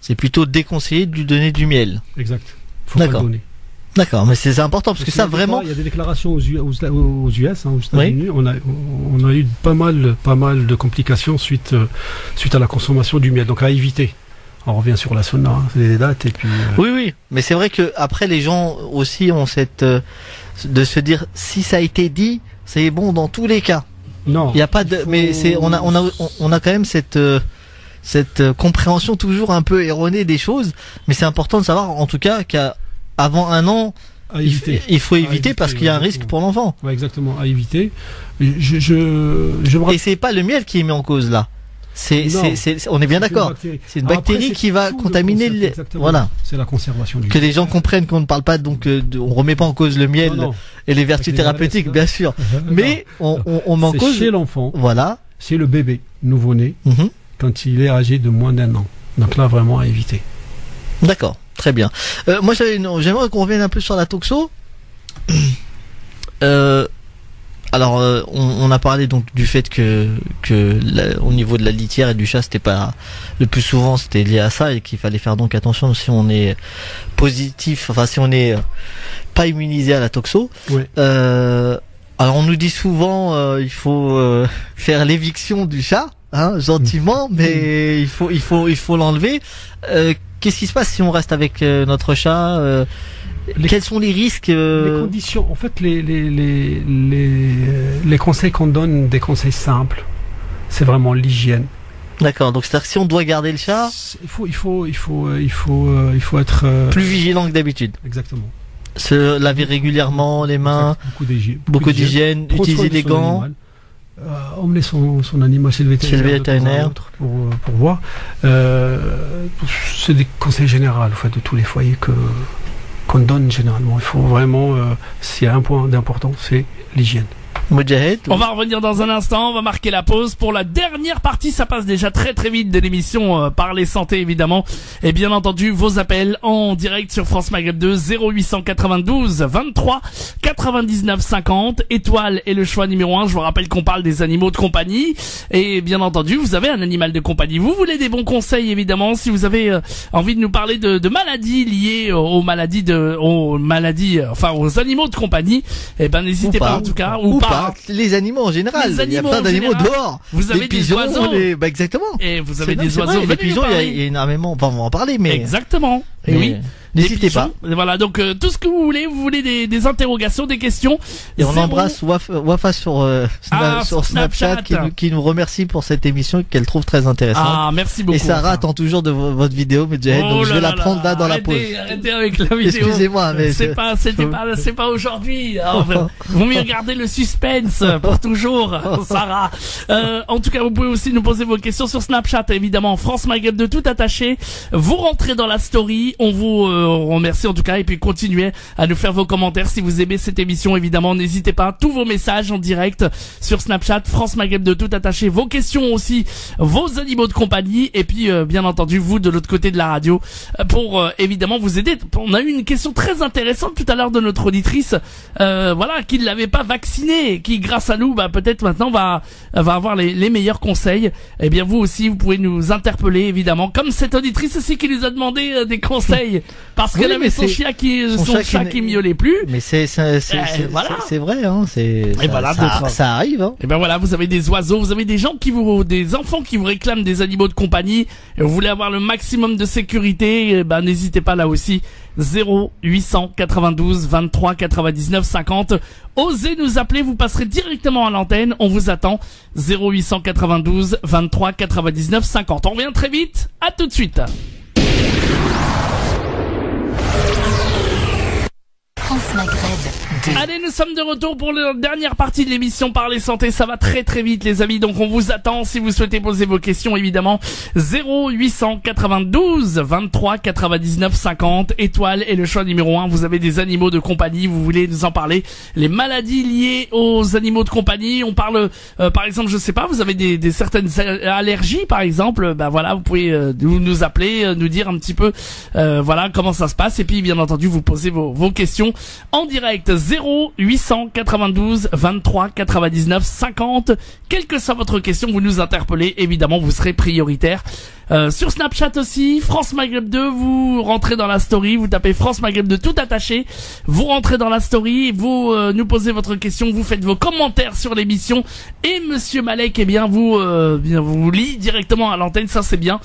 c'est plutôt déconseillé de lui donner du miel. Exact. Faut pas le donner. D'accord, mais c'est important parce que ça vraiment. Il y a des déclarations aux US, aux États-Unis. On a eu pas mal de complications suite à la consommation du miel. Donc à éviter. On revient sur la sauna, c'est des dates et puis. Oui, mais c'est vrai que après les gens aussi ont cette de se dire si ça a été dit, c'est bon dans tous les cas. Non. Il y a pas de, mais on a quand même cette compréhension toujours un peu erronée des choses, mais c'est important de savoir en tout cas qu'avant un an. Il faut éviter parce qu'il y a un risque pour l'enfant. Ouais, exactement, à éviter. Et c'est pas le miel qui est mis en cause là. On est bien d'accord. C'est une bactérie qui va contaminer voilà. C'est la conservation du que les gens comprennent qu'on ne parle pas on remet pas en cause le miel et les vertus thérapeutiques, bien sûr. Mais on met en cause chez l'enfant. Voilà. Chez le bébé nouveau-né quand il est âgé de moins d'un an. Donc là vraiment à éviter. D'accord, très bien. Moi j'aimerais qu'on revienne un peu sur la toxo. Alors, on a parlé donc du fait que au niveau de la litière et du chat, c'était pas le plus souvent, c'était lié à ça et qu'il fallait faire donc attention si on est positif, enfin si on est pas immunisé à la toxo. Oui. Alors on nous dit souvent il faut faire l'éviction du chat, gentiment, mais il faut l'enlever. Qu'est-ce qui se passe si on reste avec notre chat? Quels sont les risques Les conditions, en fait, les conseils qu'on donne, des conseils simples, c'est vraiment l'hygiène. D'accord. Donc c'est-à-dire que si on doit garder le chat, il faut être plus vigilant que d'habitude. Exactement. Se laver régulièrement les mains, beaucoup d'hygiène, utiliser des gants. emmener son animal chez le vétérinaire pour voir. C'est des conseils généraux en fait, de tous les foyers qu'on donne généralement. Il faut vraiment, s'il y a un point d'important, c'est l'hygiène. Moudjahid. On va revenir dans un instant, on va marquer la pause pour la dernière partie, ça passe déjà très très vite de l'émission Parler Santé évidemment, et bien entendu vos appels en direct sur France Maghreb 2 0892 23 99 50, étoile est le choix numéro 1. Je vous rappelle qu'on parle des animaux de compagnie, et bien entendu vous avez un animal de compagnie, vous voulez des bons conseils évidemment, si vous avez envie de nous parler de maladies liées aux animaux de compagnie, et ben n'hésitez pas en tout cas, ou pas. Les animaux en général. Il y a plein d'animaux dehors. Vous avez pigeons, des oiseaux. Exactement. Et vous avez des oiseaux. Les pigeons, il y a énormément. Enfin, on va en parler, mais. Exactement. Et oui. N'hésitez pas. Voilà, donc tout ce que vous voulez des interrogations, des questions. Et on embrasse Wafa sur Snapchat qui nous remercie pour cette émission qu'elle trouve très intéressante. Ah, merci beaucoup. Et Sarah attend toujours de votre vidéo, Moudjahid, donc je vais la prendre là dans la pause. Arrêtez avec la vidéo. Excusez-moi, mais c'est pas aujourd'hui. Vous mieux garder le suspense pour toujours, Sarah. En tout cas, vous pouvez aussi nous poser vos questions sur Snapchat, évidemment, France Maghreb de tout attaché. Vous rentrez dans la story, on vous remercie en tout cas, et puis continuez à nous faire vos commentaires si vous aimez cette émission, évidemment, n'hésitez pas, tous vos messages en direct sur Snapchat, France Maghreb de tout attaché, vos questions aussi, vos animaux de compagnie, et puis bien entendu vous de l'autre côté de la radio pour évidemment vous aider. On a eu une question très intéressante tout à l'heure de notre auditrice, qui ne l'avait pas vacciné, et qui grâce à nous peut-être maintenant va avoir les meilleurs conseils. Et bien vous aussi vous pouvez nous interpeller évidemment, comme cette auditrice aussi qui nous a demandé des conseils parce qu'elle avait son chat qui miaulait plus. Mais c'est vrai, hein, ça arrive, hein. Et ben voilà, vous avez des oiseaux, vous avez des enfants qui vous réclament des animaux de compagnie, et vous voulez avoir le maximum de sécurité, n'hésitez pas là aussi, 0892 23 99 50. Osez nous appeler, vous passerez directement à l'antenne, on vous attend, 0892 23 99 50. On revient très vite, à tout de suite. France Maghreb 2. Allez, nous sommes de retour pour la dernière partie de l'émission Parler Santé. Ça va très très vite les amis, donc on vous attend si vous souhaitez poser vos questions évidemment. 0892 23 99 50, étoile est le choix numéro 1. Vous avez des animaux de compagnie, vous voulez nous en parler, les maladies liées aux animaux de compagnie. On parle par exemple, je sais pas, vous avez des certaines allergies par exemple, vous pouvez nous appeler, nous dire un petit peu comment ça se passe, et puis bien entendu vous posez vos questions en direct. 0892 23 99 50. Quelle que soit votre question, vous nous interpellez, évidemment vous serez prioritaire. Sur Snapchat aussi, France Maghreb 2, vous rentrez dans la story, vous tapez France Maghreb 2 tout attaché, vous rentrez dans la story, vous nous posez votre question, vous faites vos commentaires sur l'émission, et Monsieur Malek vous lit directement à l'antenne, ça c'est bien.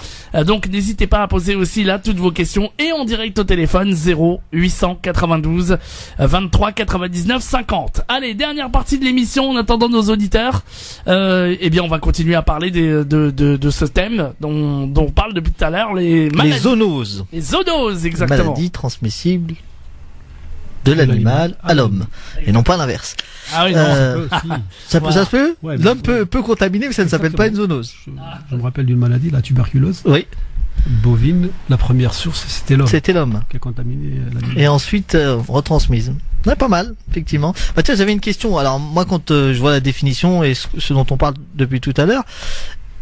Donc n'hésitez pas à poser aussi là toutes vos questions, et en direct au téléphone 0892 23 99 50. Allez, dernière partie de l'émission en attendant nos auditeurs. On va continuer à parler de ce thème dont on parle depuis tout à l'heure, les zoonoses. Les zoonoses, exactement. Maladies transmissibles de l'animal à l'homme. Et non pas l'inverse. Ah oui, non. Ça se peut? Ouais, l'homme peut contaminer, mais ça ne s'appelle pas une zoonose. Je me rappelle d'une maladie, la tuberculose. Oui. Bovine, la première source, c'était l'homme. C'était l'homme. Qui a contaminé l'animal. Et ensuite, retransmise. Ouais, pas mal, effectivement. Tiens, j'avais une question. Alors, moi, quand je vois la définition et ce dont on parle depuis tout à l'heure,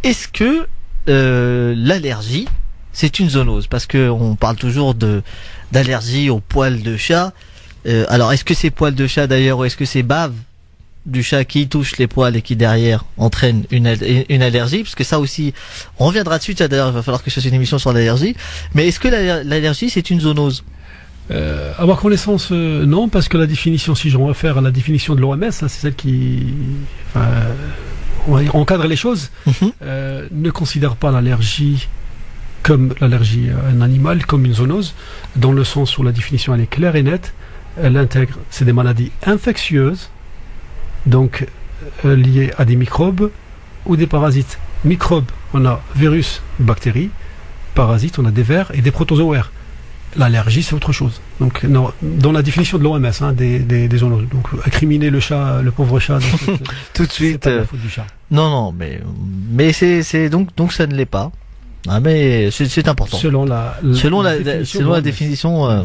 est-ce que l'allergie, c'est une zoonose? Parce que on parle toujours d'allergie aux poils de chat. Alors, est-ce que c'est poils de chat d'ailleurs, ou est-ce que c'est bave du chat qui touche les poils et qui derrière entraîne une allergie? Parce que ça aussi, on reviendra dessus. D'ailleurs, il va falloir que je fasse une émission sur l'allergie. Mais est-ce que l'allergie, c'est une zoonose? À ma connaissance, non, parce que la définition, si je réfère à la définition de l'OMS, c'est celle qui encadre les choses, ne considère pas l'allergie comme l'allergie à un animal, comme une zoonose, dans le sens où la définition elle est claire et nette. Elle intègre, c'est des maladies infectieuses, donc liées à des microbes ou des parasites. Microbes, on a virus, bactéries. Parasites, on a des vers et des protozoaires. L'allergie, c'est autre chose. Donc, dans la définition de l'OMS, des zoonoses. Donc, incriminer le pauvre chat. Tout de suite. C'est pas la faute du chat. Non, mais c'est donc ça ne l'est pas. Ah, mais c'est important. Selon la définition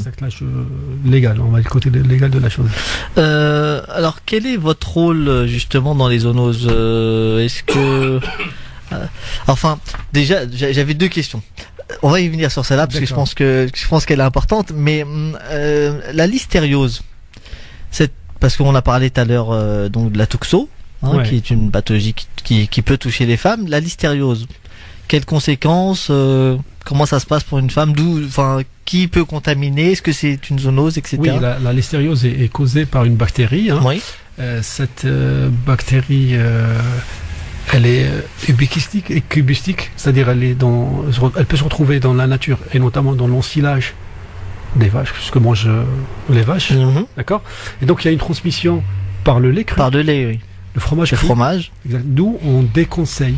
légale, on va le côté légal de la chose. Alors, quel est votre rôle justement dans les zoonoses? Est-ce que enfin, déjà, j'avais deux questions. On va y venir sur celle-là parce que je pense qu'elle est importante. Mais la listériose, c'est parce qu'on a parlé tout à l'heure donc de la toxo, qui est une pathologie qui peut toucher les femmes. La listériose, quelles conséquences? Comment ça se passe pour une femme? Qui peut contaminer? Est-ce que c'est une zoonose, etc. Oui, la listériose est causée par une bactérie. Oui. Cette bactérie. Elle est ubiquistique et cubistique, c'est-à-dire elle peut se retrouver dans la nature et notamment dans l'ensilage des vaches, ce que mangent les vaches, d'accord. Et donc il y a une transmission par le lait cru. Par le lait, oui. Le fromage. Exact. D'où on déconseille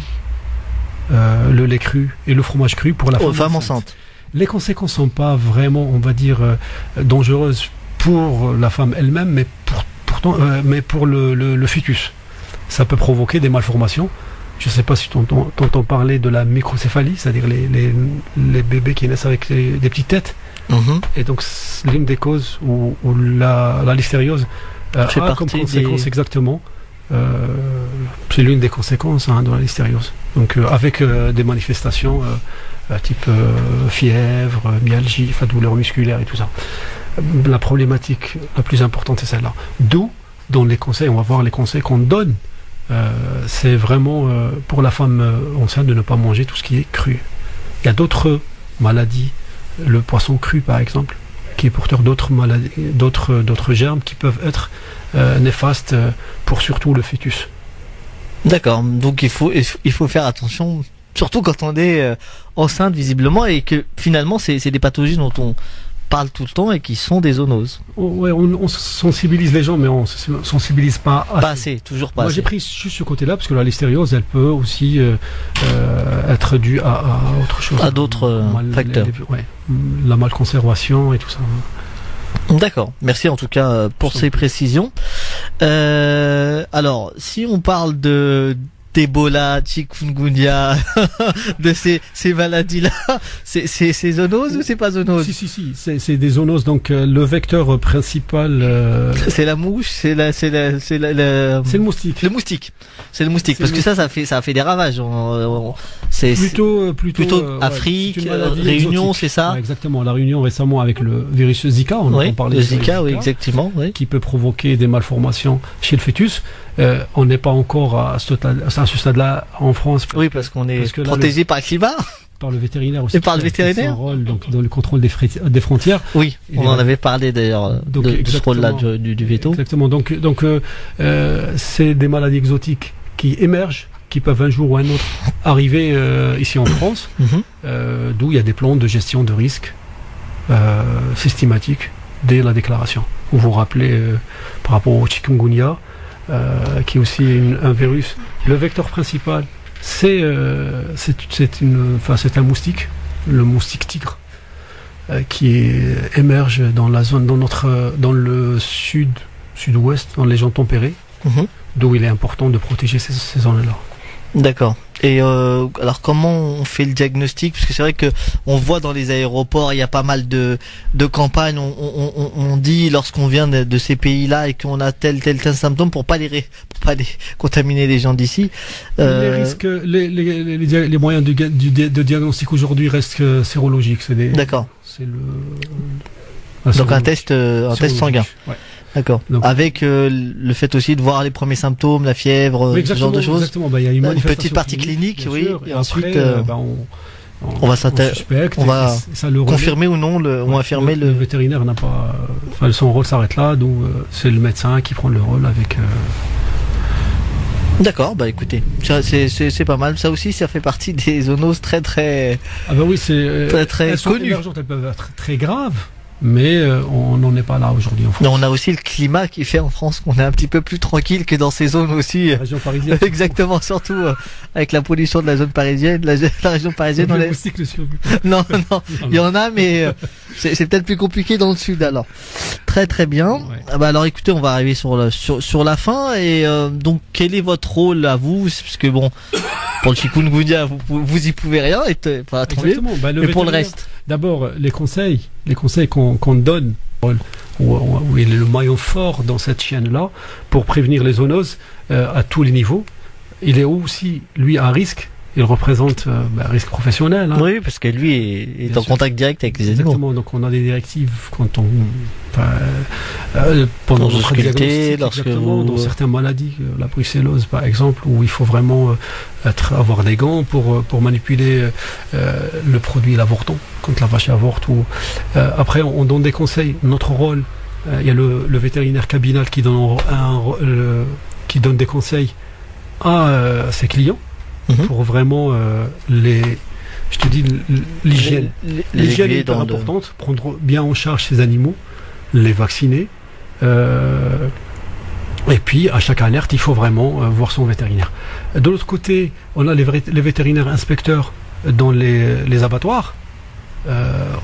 le lait cru et le fromage cru pour la femme enceinte. Les conséquences sont pas vraiment, on va dire, dangereuses pour la femme elle-même, mais pour le fœtus. Ça peut provoquer des malformations. Je ne sais pas si tu entends parler de la microcéphalie, c'est-à-dire les bébés qui naissent avec des petites têtes. Et donc, c'est l'une des causes où la listériose a comme conséquence exactement. C'est l'une des conséquences de la listériose. Donc, avec des manifestations type fièvre, myalgie, douleur musculaire et tout ça. La problématique la plus importante, c'est celle-là. D'où, dans les conseils, on va voir les conseils qu'on donne. C'est vraiment pour la femme enceinte de ne pas manger tout ce qui est cru. Il y a d'autres maladies, le poisson cru par exemple, qui est porteur d'autres maladies, d'autres germes qui peuvent être néfastes pour surtout le fœtus. D'accord, donc il faut faire attention, surtout quand on est enceinte visiblement, et que finalement c'est des pathologies dont on parle tout le temps et qui sont des zoonoses. Ouais, on sensibilise les gens, mais on ne sensibilise pas assez. Pas assez, toujours pas assez. Moi j'ai pris juste ce côté-là, parce que la listériose, elle peut aussi être due à autre chose. À d'autres facteurs. La malconservation et tout ça. D'accord, merci en tout cas pour ces précisions. Alors, si on parle d'Ebola, chikungunya, de ces maladies-là, c'est zoonose ou c'est pas zoonose? Si, c'est des zoonoses. Donc le vecteur principal. C'est la mouche, c'est le moustique. Le moustique. C'est le moustique, parce que ça a fait des ravages. C'est plutôt Afrique, Réunion, c'est ça? Exactement. La Réunion récemment avec le virus Zika, on entend parler de Zika, oui, exactement, oui. Qui peut provoquer des malformations chez le fœtus. On n'est pas encore à ce stade-là en France. Oui, parce qu'on est protégé par le climat. Par le vétérinaire aussi. Et par le vétérinaire. Son rôle donc, dans le contrôle des frontières. Oui, on en avait parlé d'ailleurs de ce rôle-là du veto. Exactement. Donc c'est des maladies exotiques qui émergent, qui peuvent un jour ou un autre arriver ici en France, d'où il y a des plans de gestion de risque systématiques dès la déclaration. Vous vous rappelez par rapport au chikungunya, qui est aussi un virus. Le vecteur principal, c'est un moustique, le moustique tigre, qui émerge dans la zone, dans le sud-ouest, dans les régions tempérées, d'où il est important de protéger ces zones-là. D'accord. Et alors comment on fait le diagnostic? Parce que c'est vrai que on voit dans les aéroports, il y a pas mal de campagnes. On dit lorsqu'on vient de ces pays-là et qu'on a tel symptôme pour pas les contaminer les gens d'ici. Les risques, les moyens de diagnostic aujourd'hui restent sérologiques. D'accord. C'est donc un test sanguin. Ouais. D'accord. Donc, avec le fait aussi de voir les premiers symptômes, la fièvre, ce genre de choses. Exactement. Il y a une petite partie clinique, oui. Sûr, et ensuite, on va confirmer ou non ou affirmer le vétérinaire n'a pas. Son rôle s'arrête là, donc c'est le médecin qui prend le rôle avec. D'accord, bah écoutez, c'est pas mal. Ça aussi, ça fait partie des zoonoses très. Ah bah oui, c'est très connues. Elles peuvent être très graves. mais on n'en est pas là aujourd'hui en France. On a aussi le climat qui fait en France qu'on est un petit peu plus tranquille que dans ces zones aussi. La région parisienne. Exactement, surtout avec la pollution de la zone parisienne, la région parisienne. Non, il y en a, mais c'est peut-être plus compliqué dans le sud alors. Très très bien. Ouais. Alors écoutez, on va arriver sur la fin et donc quel est votre rôle à vous, parce que bon, pour le chikungunya vous y pouvez rien, enfin, exactement. Mais pour le reste. D'abord, les conseils qu'on donne, où il est le maillon fort dans cette chaîne-là, pour prévenir les zoonoses à tous les niveaux. Il est aussi, lui, à risque. Il représente un risque professionnel. Hein. Oui, parce que lui est en contact direct avec les animaux. Exactement, donc on a des directives quand pendant notre diagnostic, dans certaines maladies, la brucellose par exemple, où il faut vraiment avoir des gants pour manipuler le produit l'avorton, quand la vache avorte. Après, on donne des conseils. Notre rôle, il y a le vétérinaire cabinal qui donne des conseils à ses clients. Pour vraiment l'hygiène. L'hygiène est importante, prendre bien en charge ces animaux, les vacciner. Et puis, à chaque alerte, il faut vraiment voir son vétérinaire. De l'autre côté, on a les vétérinaires inspecteurs dans les abattoirs.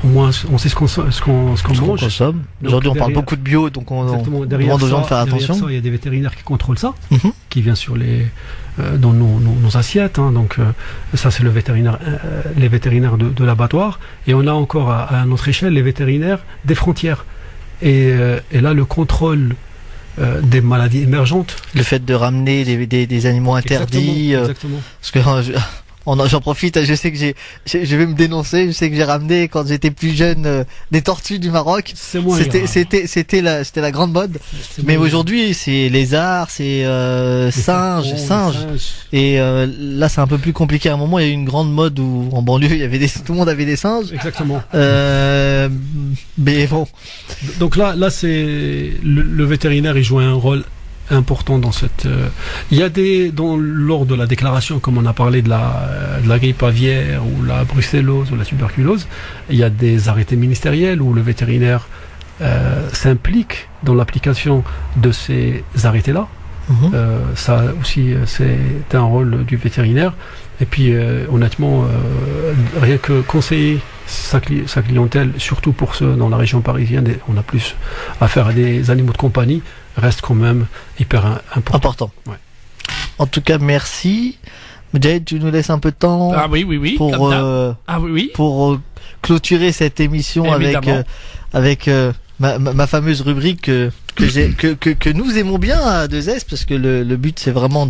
Au moins, on sait ce qu'on mange. Consomme. Aujourd'hui, on parle beaucoup de bio, donc on demande aux gens de faire attention. Ça, il y a des vétérinaires qui contrôlent ça, qui viennent sur dans nos assiettes. Hein, donc, ça, c'est les vétérinaires de l'abattoir. Et on a encore à notre échelle les vétérinaires des frontières. Et là, le contrôle des maladies émergentes. Le fait de ramener des animaux interdits. Exactement. Parce que j'en profite, je sais que je vais me dénoncer, je sais que j'ai ramené quand j'étais plus jeune des tortues du Maroc. C'était la grande mode. Mais aujourd'hui, c'est lézards, c'est singes. Et là, c'est un peu plus compliqué. À un moment, il y a eu une grande mode où en banlieue, tout le monde avait des singes. Exactement. Mais bon. Donc là, c'est le vétérinaire, il joue un rôle important dans cette. Il y a lors de la déclaration, comme on a parlé de la grippe aviaire ou la brucellose ou la tuberculose, il y a des arrêtés ministériels où le vétérinaire s'implique dans l'application de ces arrêtés-là. Ça aussi, c'est un rôle du vétérinaire. Et puis, honnêtement, rien que conseiller sa clientèle, surtout pour ceux dans la région parisienne, on a plus affaire à des animaux de compagnie, reste quand même hyper important. Ouais. En tout cas, merci. Mujahid, tu nous laisses un peu de temps. Ah oui. Pour clôturer cette émission avec ma fameuse rubrique que nous aimons bien à 2S, parce que le but c'est vraiment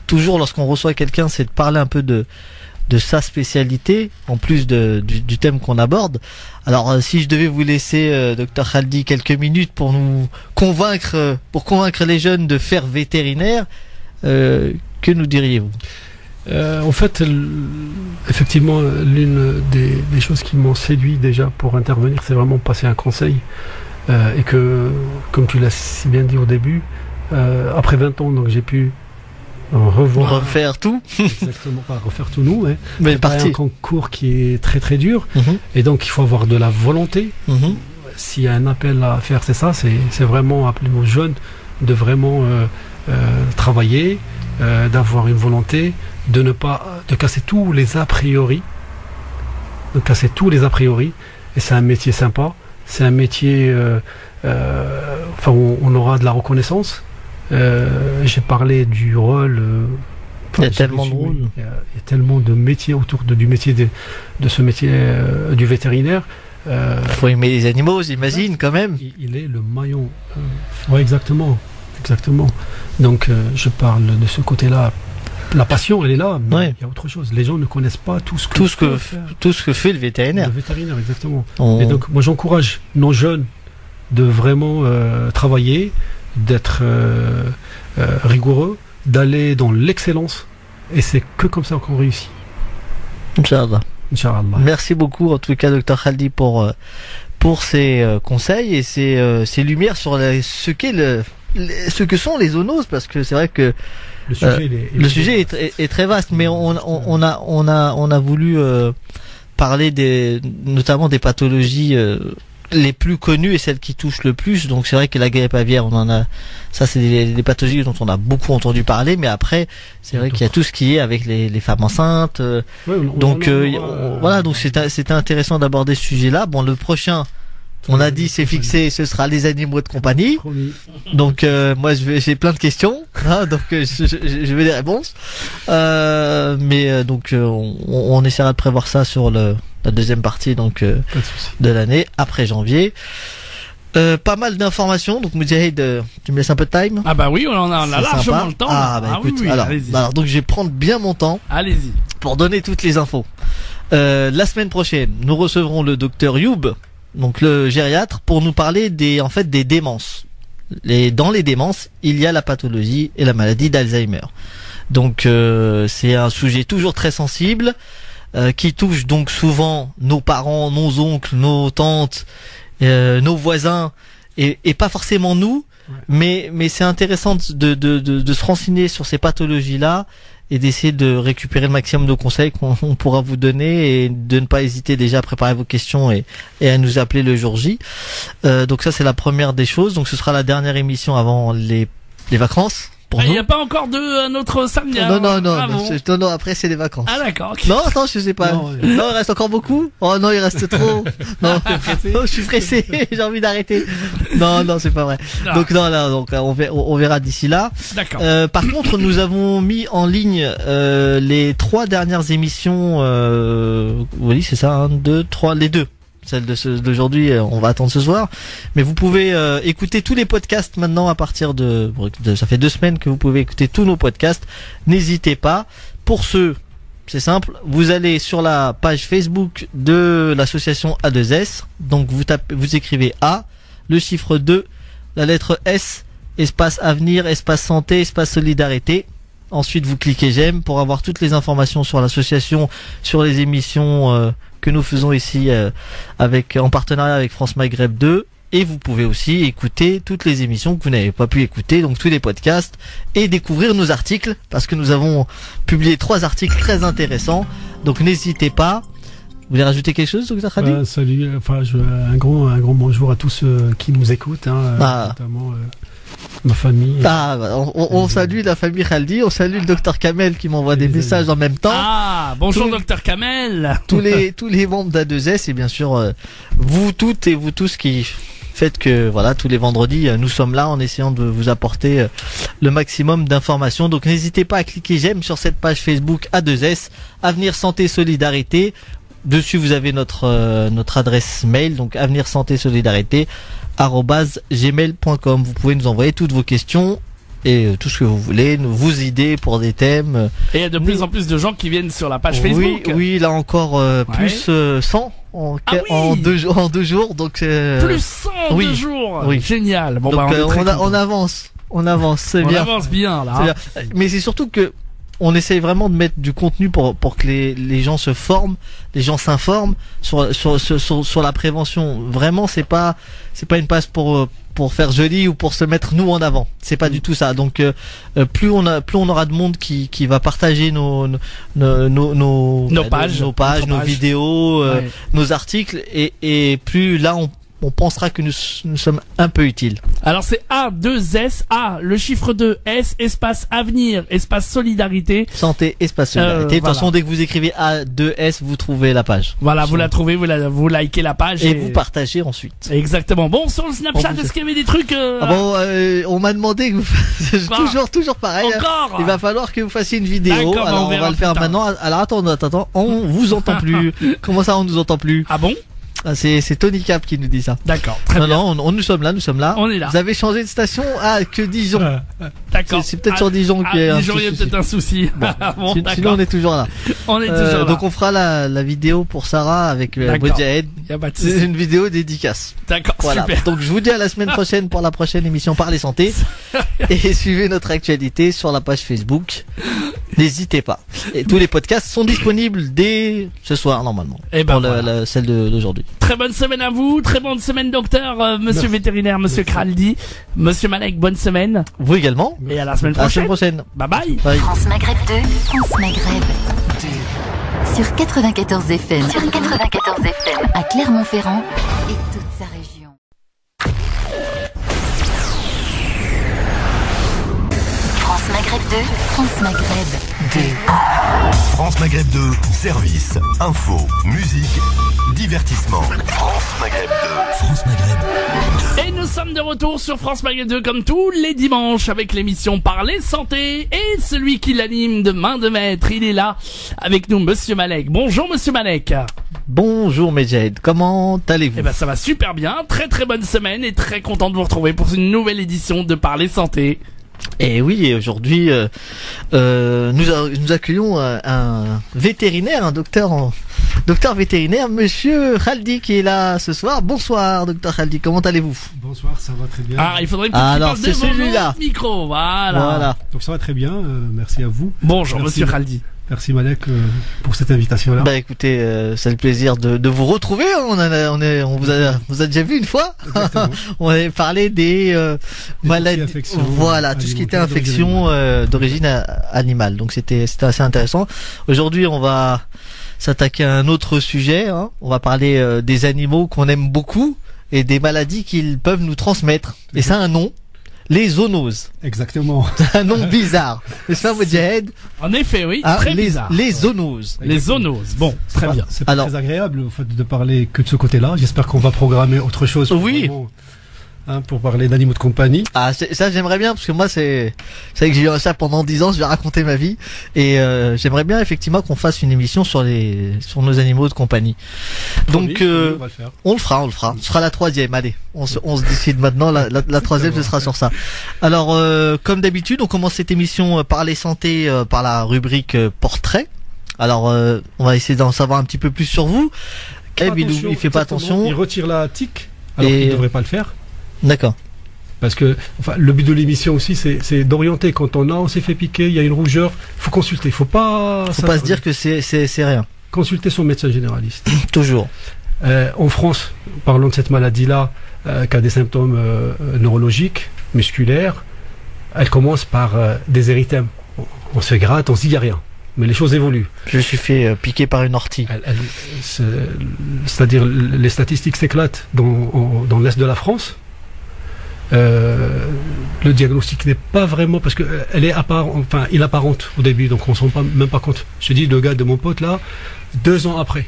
toujours lorsqu'on reçoit quelqu'un, c'est de parler un peu de sa spécialité, en plus du thème qu'on aborde. Alors, si je devais vous laisser, Dr Khaldi, quelques minutes pour convaincre les jeunes de faire vétérinaire, que nous diriez-vous? En fait, effectivement, l'une des choses qui m'ont séduit déjà pour intervenir, c'est vraiment passer un conseil. Et que, comme tu l'as si bien dit au début, après 20 ans, donc j'ai pu refaire tout. Exactement, pas refaire tout nous, mais un concours qui est très très dur. Et donc il faut avoir de la volonté. S'il y a un appel à faire, c'est vraiment appeler nos jeunes de vraiment travailler, d'avoir une volonté, de casser tous les a priori. Et c'est un métier sympa, c'est un métier on aura de la reconnaissance. J'ai parlé du rôle. Il y a tellement de rôles. Il y a tellement de métiers autour du métier de ce métier du vétérinaire. Faut aimer les animaux, j'imagine, quand même. Il est le maillon. Oui, exactement. Donc, je parle de ce côté-là. La passion, elle est là, mais il y a autre chose. Les gens ne connaissent pas tout ce que fait le vétérinaire. Le vétérinaire, exactement. Et donc, moi, j'encourage nos jeunes de vraiment travailler, d'être rigoureux, d'aller dans l'excellence, et c'est que comme ça qu'on réussit. Inch'Allah. Merci beaucoup en tout cas, Dr Khaldi, pour ces conseils et ces lumières sur ce que sont les zoonoses, parce que c'est vrai que le sujet est très vaste, mais on a voulu parler notamment des pathologies les plus connues et celles qui touchent le plus. Donc c'est vrai que la grippe aviaire, on en a, ça c'est des pathologies dont on a beaucoup entendu parler, mais après c'est vrai qu'il y a tout ce qui est avec les femmes enceintes. Voilà, donc c'était intéressant d'aborder ce sujet-là. Bon, le prochain, on a dit c'est fixé, ce sera les animaux de compagnie. Donc moi j'ai plein de questions, hein, donc je veux des réponses. Donc on essaiera de prévoir ça sur la deuxième partie donc de l'année après janvier. Pas mal d'informations, donc Moudjahid, tu me laisses un peu de time? Ah bah oui, on a largement le temps. Écoute, oui, alors donc je vais prendre bien mon temps. Allez-y. Pour donner toutes les infos. La semaine prochaine, nous recevrons le docteur Youb, donc le gériatre, pour nous parler des démences. Dans les démences, il y a la pathologie et la maladie d'Alzheimer. Donc c'est un sujet toujours très sensible qui touche donc souvent nos parents, nos oncles, nos tantes, nos voisins et pas forcément nous, mais c'est intéressant de se renseigner sur ces pathologies-là et d'essayer de récupérer le maximum de conseils qu'on pourra vous donner et de ne pas hésiter déjà à préparer vos questions et à nous appeler le jour J. Donc ça c'est la première des choses. Donc ce sera la dernière émission avant les vacances. Il n'y a pas encore un autre samedi. Non, après c'est les vacances. Ah d'accord. Okay. Non, attends, je sais pas. Non, il reste encore beaucoup. Oh non, il reste trop. Non, je suis pressé, j'ai envie d'arrêter. Non, c'est pas vrai. Non. Donc on verra d'ici là. D'accord. Par contre, nous avons mis en ligne les 3 dernières émissions. Oui, c'est ça, 1, 2, 3, les 2. Celle d'aujourd'hui, on va attendre ce soir. Mais vous pouvez écouter tous les podcasts maintenant à partir de ça fait 2 semaines que vous pouvez écouter tous nos podcasts. N'hésitez pas. Pour ceux, c'est simple, vous allez sur la page Facebook de l'association A2S. Donc vous écrivez A, le chiffre 2, la lettre S, espace avenir, espace santé, espace solidarité. Ensuite, vous cliquez j'aime pour avoir toutes les informations sur l'association, sur les émissions que nous faisons ici en partenariat avec France Maghreb 2. Et vous pouvez aussi écouter toutes les émissions que vous n'avez pas pu écouter, donc tous les podcasts, et découvrir nos articles, parce que nous avons publié 3 articles très intéressants. Donc n'hésitez pas. Vous voulez rajouter quelque chose, Dr Khaldi? Salut, un grand bonjour à tous ceux qui nous écoutent, notamment ma famille. On salue la famille Khaldi, on salue le docteur Kamel qui m'envoie des messages en même temps. Bonjour docteur Kamel. Tous les membres d'A2S et bien sûr vous toutes et vous tous qui faites que tous les vendredis nous sommes là en essayant de vous apporter le maximum d'informations. Donc n'hésitez pas à cliquer j'aime sur cette page Facebook A2S, Avenir Santé Solidarité. Dessus vous avez notre adresse mail, donc avenir santé solidarité @gmail.com. Vous pouvez nous envoyer toutes vos questions et tout ce que vous voulez, vos idées pour des thèmes. Et il y a de plus en plus de gens qui viennent sur la page Facebook. Oui, là encore plus 100 en 2 jours. Donc plus 100 en 2 jours. Oui. Génial. Bon, donc on avance, c'est bien. On avance bien là. Bien. Mais c'est surtout que on essaye vraiment de mettre du contenu pour que les gens se forment, les gens s'informent sur la prévention. Vraiment, c'est pas une page pour faire joli ou pour se mettre nous en avant. C'est pas du tout ça. Donc plus on aura de monde qui va partager nos pages, nos vidéos, nos articles et plus là on pensera que nous sommes un peu utiles. Alors c'est A2S, A, le chiffre 2, S, espace avenir, espace solidarité. Santé, espace solidarité. De toute façon, dès que vous écrivez A2S, vous trouvez la page. Vous la trouvez, vous likez la page. Et vous partagez ensuite. Exactement. Bon, sur le Snapchat, est-ce qu'il y avait des trucs on m'a demandé que vous toujours pareil. Encore il va falloir que vous fassiez une vidéo. Alors on va le faire maintenant. Alors attends, on vous entend plus. Comment ça, on nous entend plus? Ah bon? C'est Tony Cap qui nous dit ça. D'accord, très bien. Non, nous sommes là. On est là. Vous avez changé de station? Que Dijon. D'accord. C'est peut-être sur Dijon qu'il y a Dijon, il y a peut-être un souci. Bon, sinon, on est toujours là. Donc, on fera la vidéo pour Sarah avec Moudjahid. C'est une vidéo dédicace. D'accord, super. Donc, je vous dis à la semaine prochaine pour la prochaine émission Parler Santé. Et suivez notre actualité sur la page Facebook. N'hésitez pas. Et tous les podcasts sont disponibles dès ce soir, normalement. Pour celle d'aujourd'hui. Très bonne semaine à vous, très bonne semaine docteur, monsieur vétérinaire, monsieur Khaldi, monsieur Malek, bonne semaine. Vous également. Et à la semaine prochaine. Bye bye. France Maghreb 2, France Maghreb 2. Sur 94 FM. À Clermont-Ferrand et toute sa région. France Maghreb 2. France Maghreb 2, service, info, musique, divertissement. France Maghreb 2. France Maghreb 2. Et nous sommes de retour sur France Maghreb 2 comme tous les dimanches avec l'émission Parler Santé et celui qui l'anime de main de maître, il est là avec nous, Monsieur Malek. Bonjour Monsieur Malek. Bonjour Medjed, comment allez-vous? Eh ben ça va super bien, très très bonne semaine et très content de vous retrouver pour une nouvelle édition de Parler Santé. Et oui, aujourd'hui, nous accueillons un vétérinaire, un docteur vétérinaire, Monsieur Khaldi, qui est là ce soir. Bonsoir, docteur Khaldi, comment allez-vous? Bonsoir, ça va très bien. Ah, il faudrait peut-être qu'il parle devant le micro, voilà. Donc ça va très bien, merci à vous. Bonjour, merci, Monsieur Khaldi. Merci Malek pour cette invitation-là. Bah écoutez, c'est le plaisir de vous retrouver. On vous a déjà vu une fois. On avait parlé des maladies, voilà, tout ce qui était infection d'origine animale. Donc c'était assez intéressant. Aujourd'hui, on va s'attaquer à un autre sujet. On va parler des animaux qu'on aime beaucoup et des maladies qu'ils peuvent nous transmettre. Et ça a un nom. Les zoonoses. Exactement. C'est un nom bizarre. N'est-ce pas, Moudjahed? En effet, oui, très bizarre. Les zoonoses. Les zoonoses. Bon, très bien. C'est pas très agréable en fait, de parler que de ce côté-là. J'espère qu'on va programmer autre chose. Oui. Pour parler d'animaux de compagnie. Ah, ça j'aimerais bien parce que moi c'est vrai que j'ai eu ça pendant 10 ans, je vais raconter ma vie et j'aimerais bien effectivement qu'on fasse une émission sur nos animaux de compagnie. Donc on le fera. Ce sera la 3e, allez. On se décide maintenant, la 3e ce sera sur ça. Alors comme d'habitude, on commence cette émission par les santé par la rubrique portrait. Alors on va essayer d'en savoir un petit peu plus sur vous. Il fait pas attention. Il retire la tique alors qu'il ne devrait pas le faire. D'accord. Parce que le but de l'émission aussi, c'est d'orienter. Quand on s'est fait piquer, il y a une rougeur, il faut consulter. Faut pas se dire que c'est rien. Consulter son médecin généraliste. Toujours. En France, parlons de cette maladie-là, qui a des symptômes neurologiques, musculaires. Elle commence par des érythèmes. On se gratte, on se dit il n'y a rien. Mais les choses évoluent. Je me suis fait piquer par une ortie. C'est-à-dire les statistiques s'éclatent dans l'est de la France. Le diagnostic n'est pas vraiment parce que elle est inapparente au début, donc on ne se rend même pas compte. Je dis le gars de mon pote là, 2 ans après.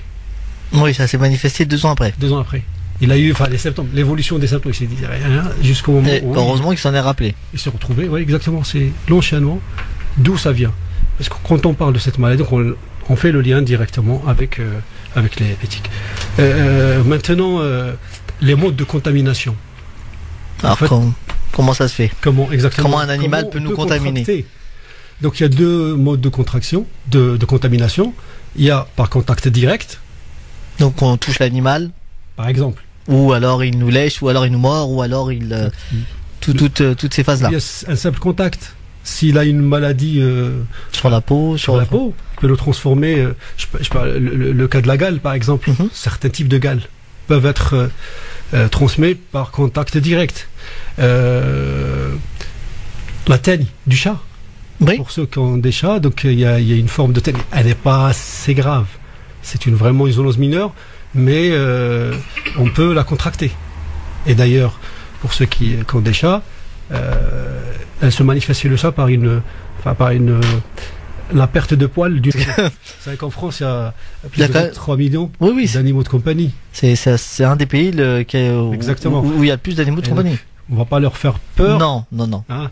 Oui, ça s'est manifesté 2 ans après. 2 ans après. Il a eu les symptômes, l'évolution des symptômes, il s'est dit rien jusqu'au moment où heureusement qu'il s'en est rappelé. Il s'est retrouvé, oui exactement, c'est l'enchaînement, d'où ça vient. Parce que quand on parle de cette maladie, on fait le lien directement avec les tiques. Maintenant, les modes de contamination. Alors, en fait, comment ça se fait? Comment un animal peut nous contaminer? Donc il y a 2 modes de contraction, de contamination. Il y a par contact direct. Donc on touche l'animal. Par exemple. Ou alors il nous lèche, ou alors il nous mord, ou alors il toutes ces phases-là. Il y a un simple contact. S'il a une maladie sur la peau, on peut le transformer. Je parle le cas de la gale, par exemple. Certains types de gale peuvent être transmis par contact direct. La teigne du chat. Oui. Pour ceux qui ont des chats, donc il y a une forme de teigne. Elle n'est pas assez grave. C'est vraiment une zoonose mineure, mais on peut la contracter. Et d'ailleurs, pour ceux qui ont des chats, elle se manifeste chez le chat par la perte de poils du. Vous savez qu'en France, il y a plus de 3 millions d'animaux de compagnie. C'est un des pays où il y a le plus d'animaux de compagnie. On va pas leur faire peur. Non. Hein,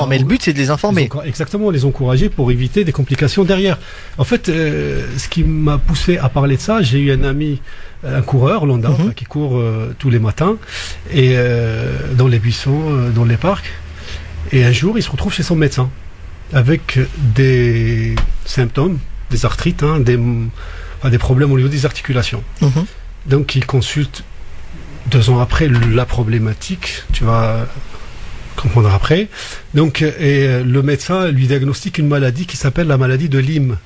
mais le but c'est de les informer. Exactement, les encourager pour éviter des complications derrière. En fait, ce qui m'a poussé à parler de ça, j'ai eu un ami, un coureur lambda, qui court tous les matins et dans les buissons, dans les parcs. Et un jour, il se retrouve chez son médecin avec des symptômes, des arthrites, des problèmes au niveau des articulations. Donc, il consulte 2 ans après la problématique, tu vas comprendre après. Donc, et le médecin lui diagnostique une maladie qui s'appelle la maladie de Lyme.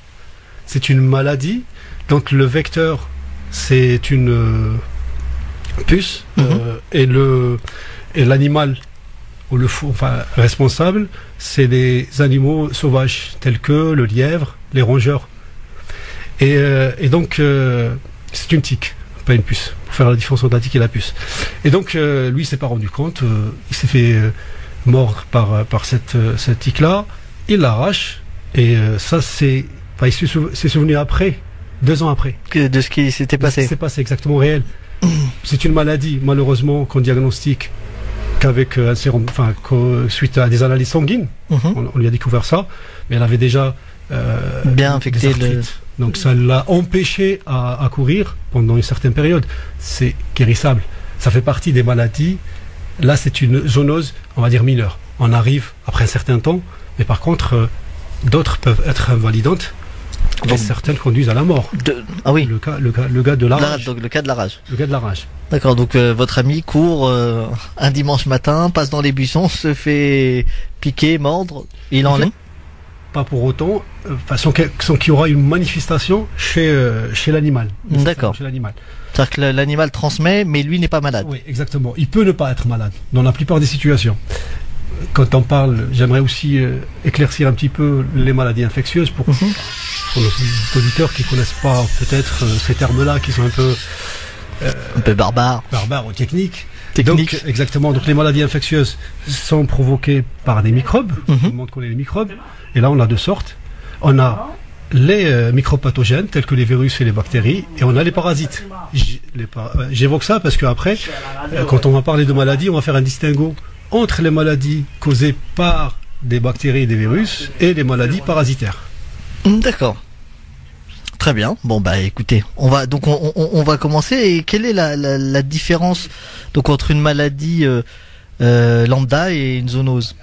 C'est une maladie, donc le vecteur, c'est une puce, et l'animal responsable, c'est des animaux sauvages tels que le lièvre, les rongeurs. Et donc, c'est une tique, pas une puce, pour faire la différence entre la tique et la puce. Et donc, lui, il s'est pas rendu compte, il s'est fait mordre par cette tique-là, il l'arrache et ça c'est souvenu après, 2 ans après. De ce qui s'était passé. Ce qui s'est passé exactement réel. C'est une maladie malheureusement qu'on diagnostique qu'avec un sérum, suite à des analyses sanguines. On lui a découvert ça, mais elle avait déjà bien infecté donc ça l'a empêché à courir pendant une certaine période. C'est guérissable. Ça fait partie des maladies. Là, c'est une zoonose, on va dire mineure. On arrive après un certain temps, mais par contre, d'autres peuvent être invalidantes. Et certaines conduisent à la mort. Ah oui. Le gars de la rage. Donc le cas de la rage. Le gars de la rage. D'accord, donc votre ami court un dimanche matin, passe dans les buissons, se fait piquer, mordre, il en est. Pas pour autant, sans qu'il y aura une manifestation chez l'animal. D'accord. Chez l'animal. C'est-à-dire que l'animal transmet, mais lui n'est pas malade. Oui, exactement. Il peut ne pas être malade, dans la plupart des situations. Quand on parle, j'aimerais aussi éclaircir un petit peu les maladies infectieuses pour nos auditeurs qui connaissent pas peut-être ces termes-là, qui sont un peu barbares ou techniques. Donc, exactement. Donc les maladies infectieuses sont provoquées par des microbes. Tout le monde connaît les microbes. Et là, on a 2 sortes. On a les micropathogènes, tels que les virus et les bactéries, et on a les parasites. J'évoque ça parce qu'après, quand on va parler de maladies, on va faire un distinguo entre les maladies causées par des bactéries et des virus et les maladies parasitaires. D'accord. Très bien. Bon bah écoutez, on va commencer. Et quelle est la différence donc entre une maladie lambda et une zoonose?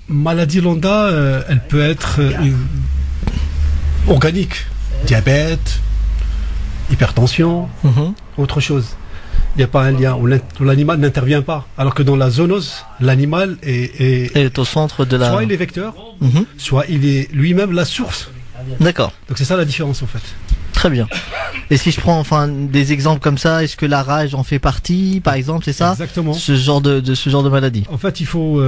Maladie lambda, elle peut être organique, diabète, hypertension, autre chose. Il n'y a pas un lien où l'animal n'intervient pas. Alors que dans la zoonose, l'animal est au centre de la... Soit il est vecteur, soit il est lui-même la source. D'accord. Donc c'est ça la différence en fait. Très bien. Et si je prends des exemples comme ça, est-ce que la rage en fait partie, par exemple, c'est ça? Exactement. Ce genre de maladie. En fait, il faut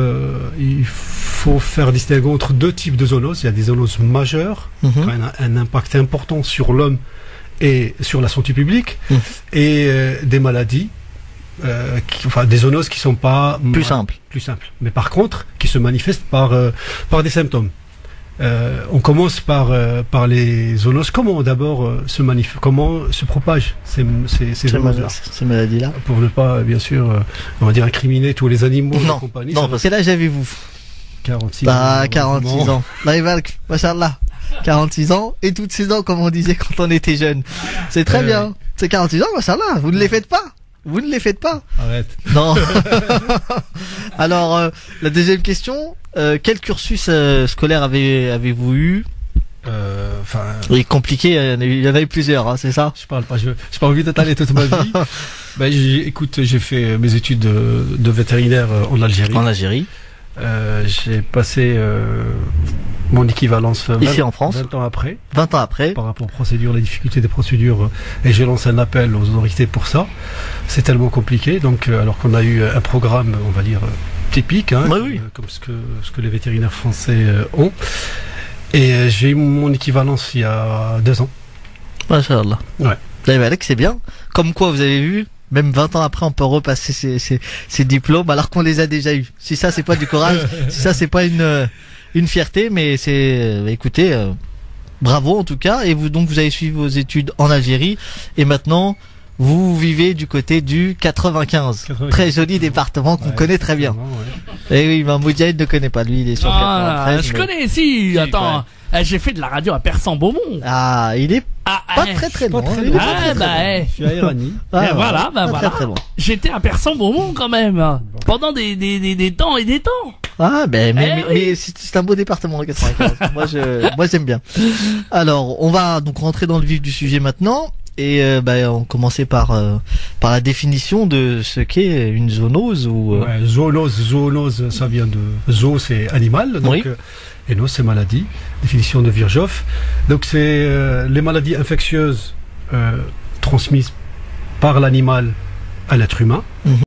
faire distinguer entre 2 types de zoonoses. Il y a des zoonoses majeures, qui ont un impact important sur l'homme et sur la santé publique, et des maladies, des zoonoses qui sont pas plus simples. Mais par contre, qui se manifestent par des symptômes. On commence par les zoonoses. Comment d'abord comment se propagent ces maladies-là? Pour ne pas, bien sûr, on va dire incriminer tous les animaux de compagnie. Non, parce que là, avez-vous 46 ans. 46 ans. Maïvalk, machallah. 46 ans et toutes ces dents, comme on disait quand on était jeune. C'est très bien. C'est 46 ans, machallah. Vous ne les faites pas. Vous ne les faites pas. Arrête. Non. Alors, la deuxième question, quel cursus scolaire avez-vous eu? Oui, compliqué, il y en a eu plusieurs, hein, c'est ça? Je parle pas, j'ai pas envie d'étaler toute ma vie. Écoute, j'ai fait mes études de vétérinaire en Algérie. En Algérie. J'ai passé mon équivalence ici en France 20 ans après. 20 ans après. Par rapport aux procédures, les difficultés des procédures, et j'ai lancé un appel aux autorités pour ça. C'est tellement compliqué, donc alors qu'on a eu un programme, on va dire, typique, comme ce que les vétérinaires français ont. Et j'ai eu mon équivalence il y a 2 ans. Machallah. Ouais. C'est bien. Comme quoi, vous avez vu, même 20 ans après, on peut repasser ces diplômes alors qu'on les a déjà eus. Si ça, c'est pas du courage, si ça, c'est pas une fierté, mais c'est, écoutez, bravo en tout cas. Et vous avez suivi vos études en Algérie et maintenant vous vivez du côté du 95. Très joli département qu'on connaît très bien. Et oui, mais Moudjahid ne connaît pas, lui, il est sur 93. Je connais, si. Attends, j'ai fait de la radio à Persan-Beaumont. Ah, il est pas très loin. Je suis à Irani. Voilà. Très bon. J'étais à Persan-Beaumont quand même. Pendant des temps et des temps. Ah, mais c'est un beau département, le 95. Moi, j'aime bien. Alors, on va donc rentrer dans le vif du sujet maintenant. Et on commençait par la définition de ce qu'est une zoonose ou zoonose, ça vient de zoo, c'est animal, donc oui. Et nos c'est maladie, définition de Virchow. Donc c'est les maladies infectieuses transmises par l'animal à l'être humain.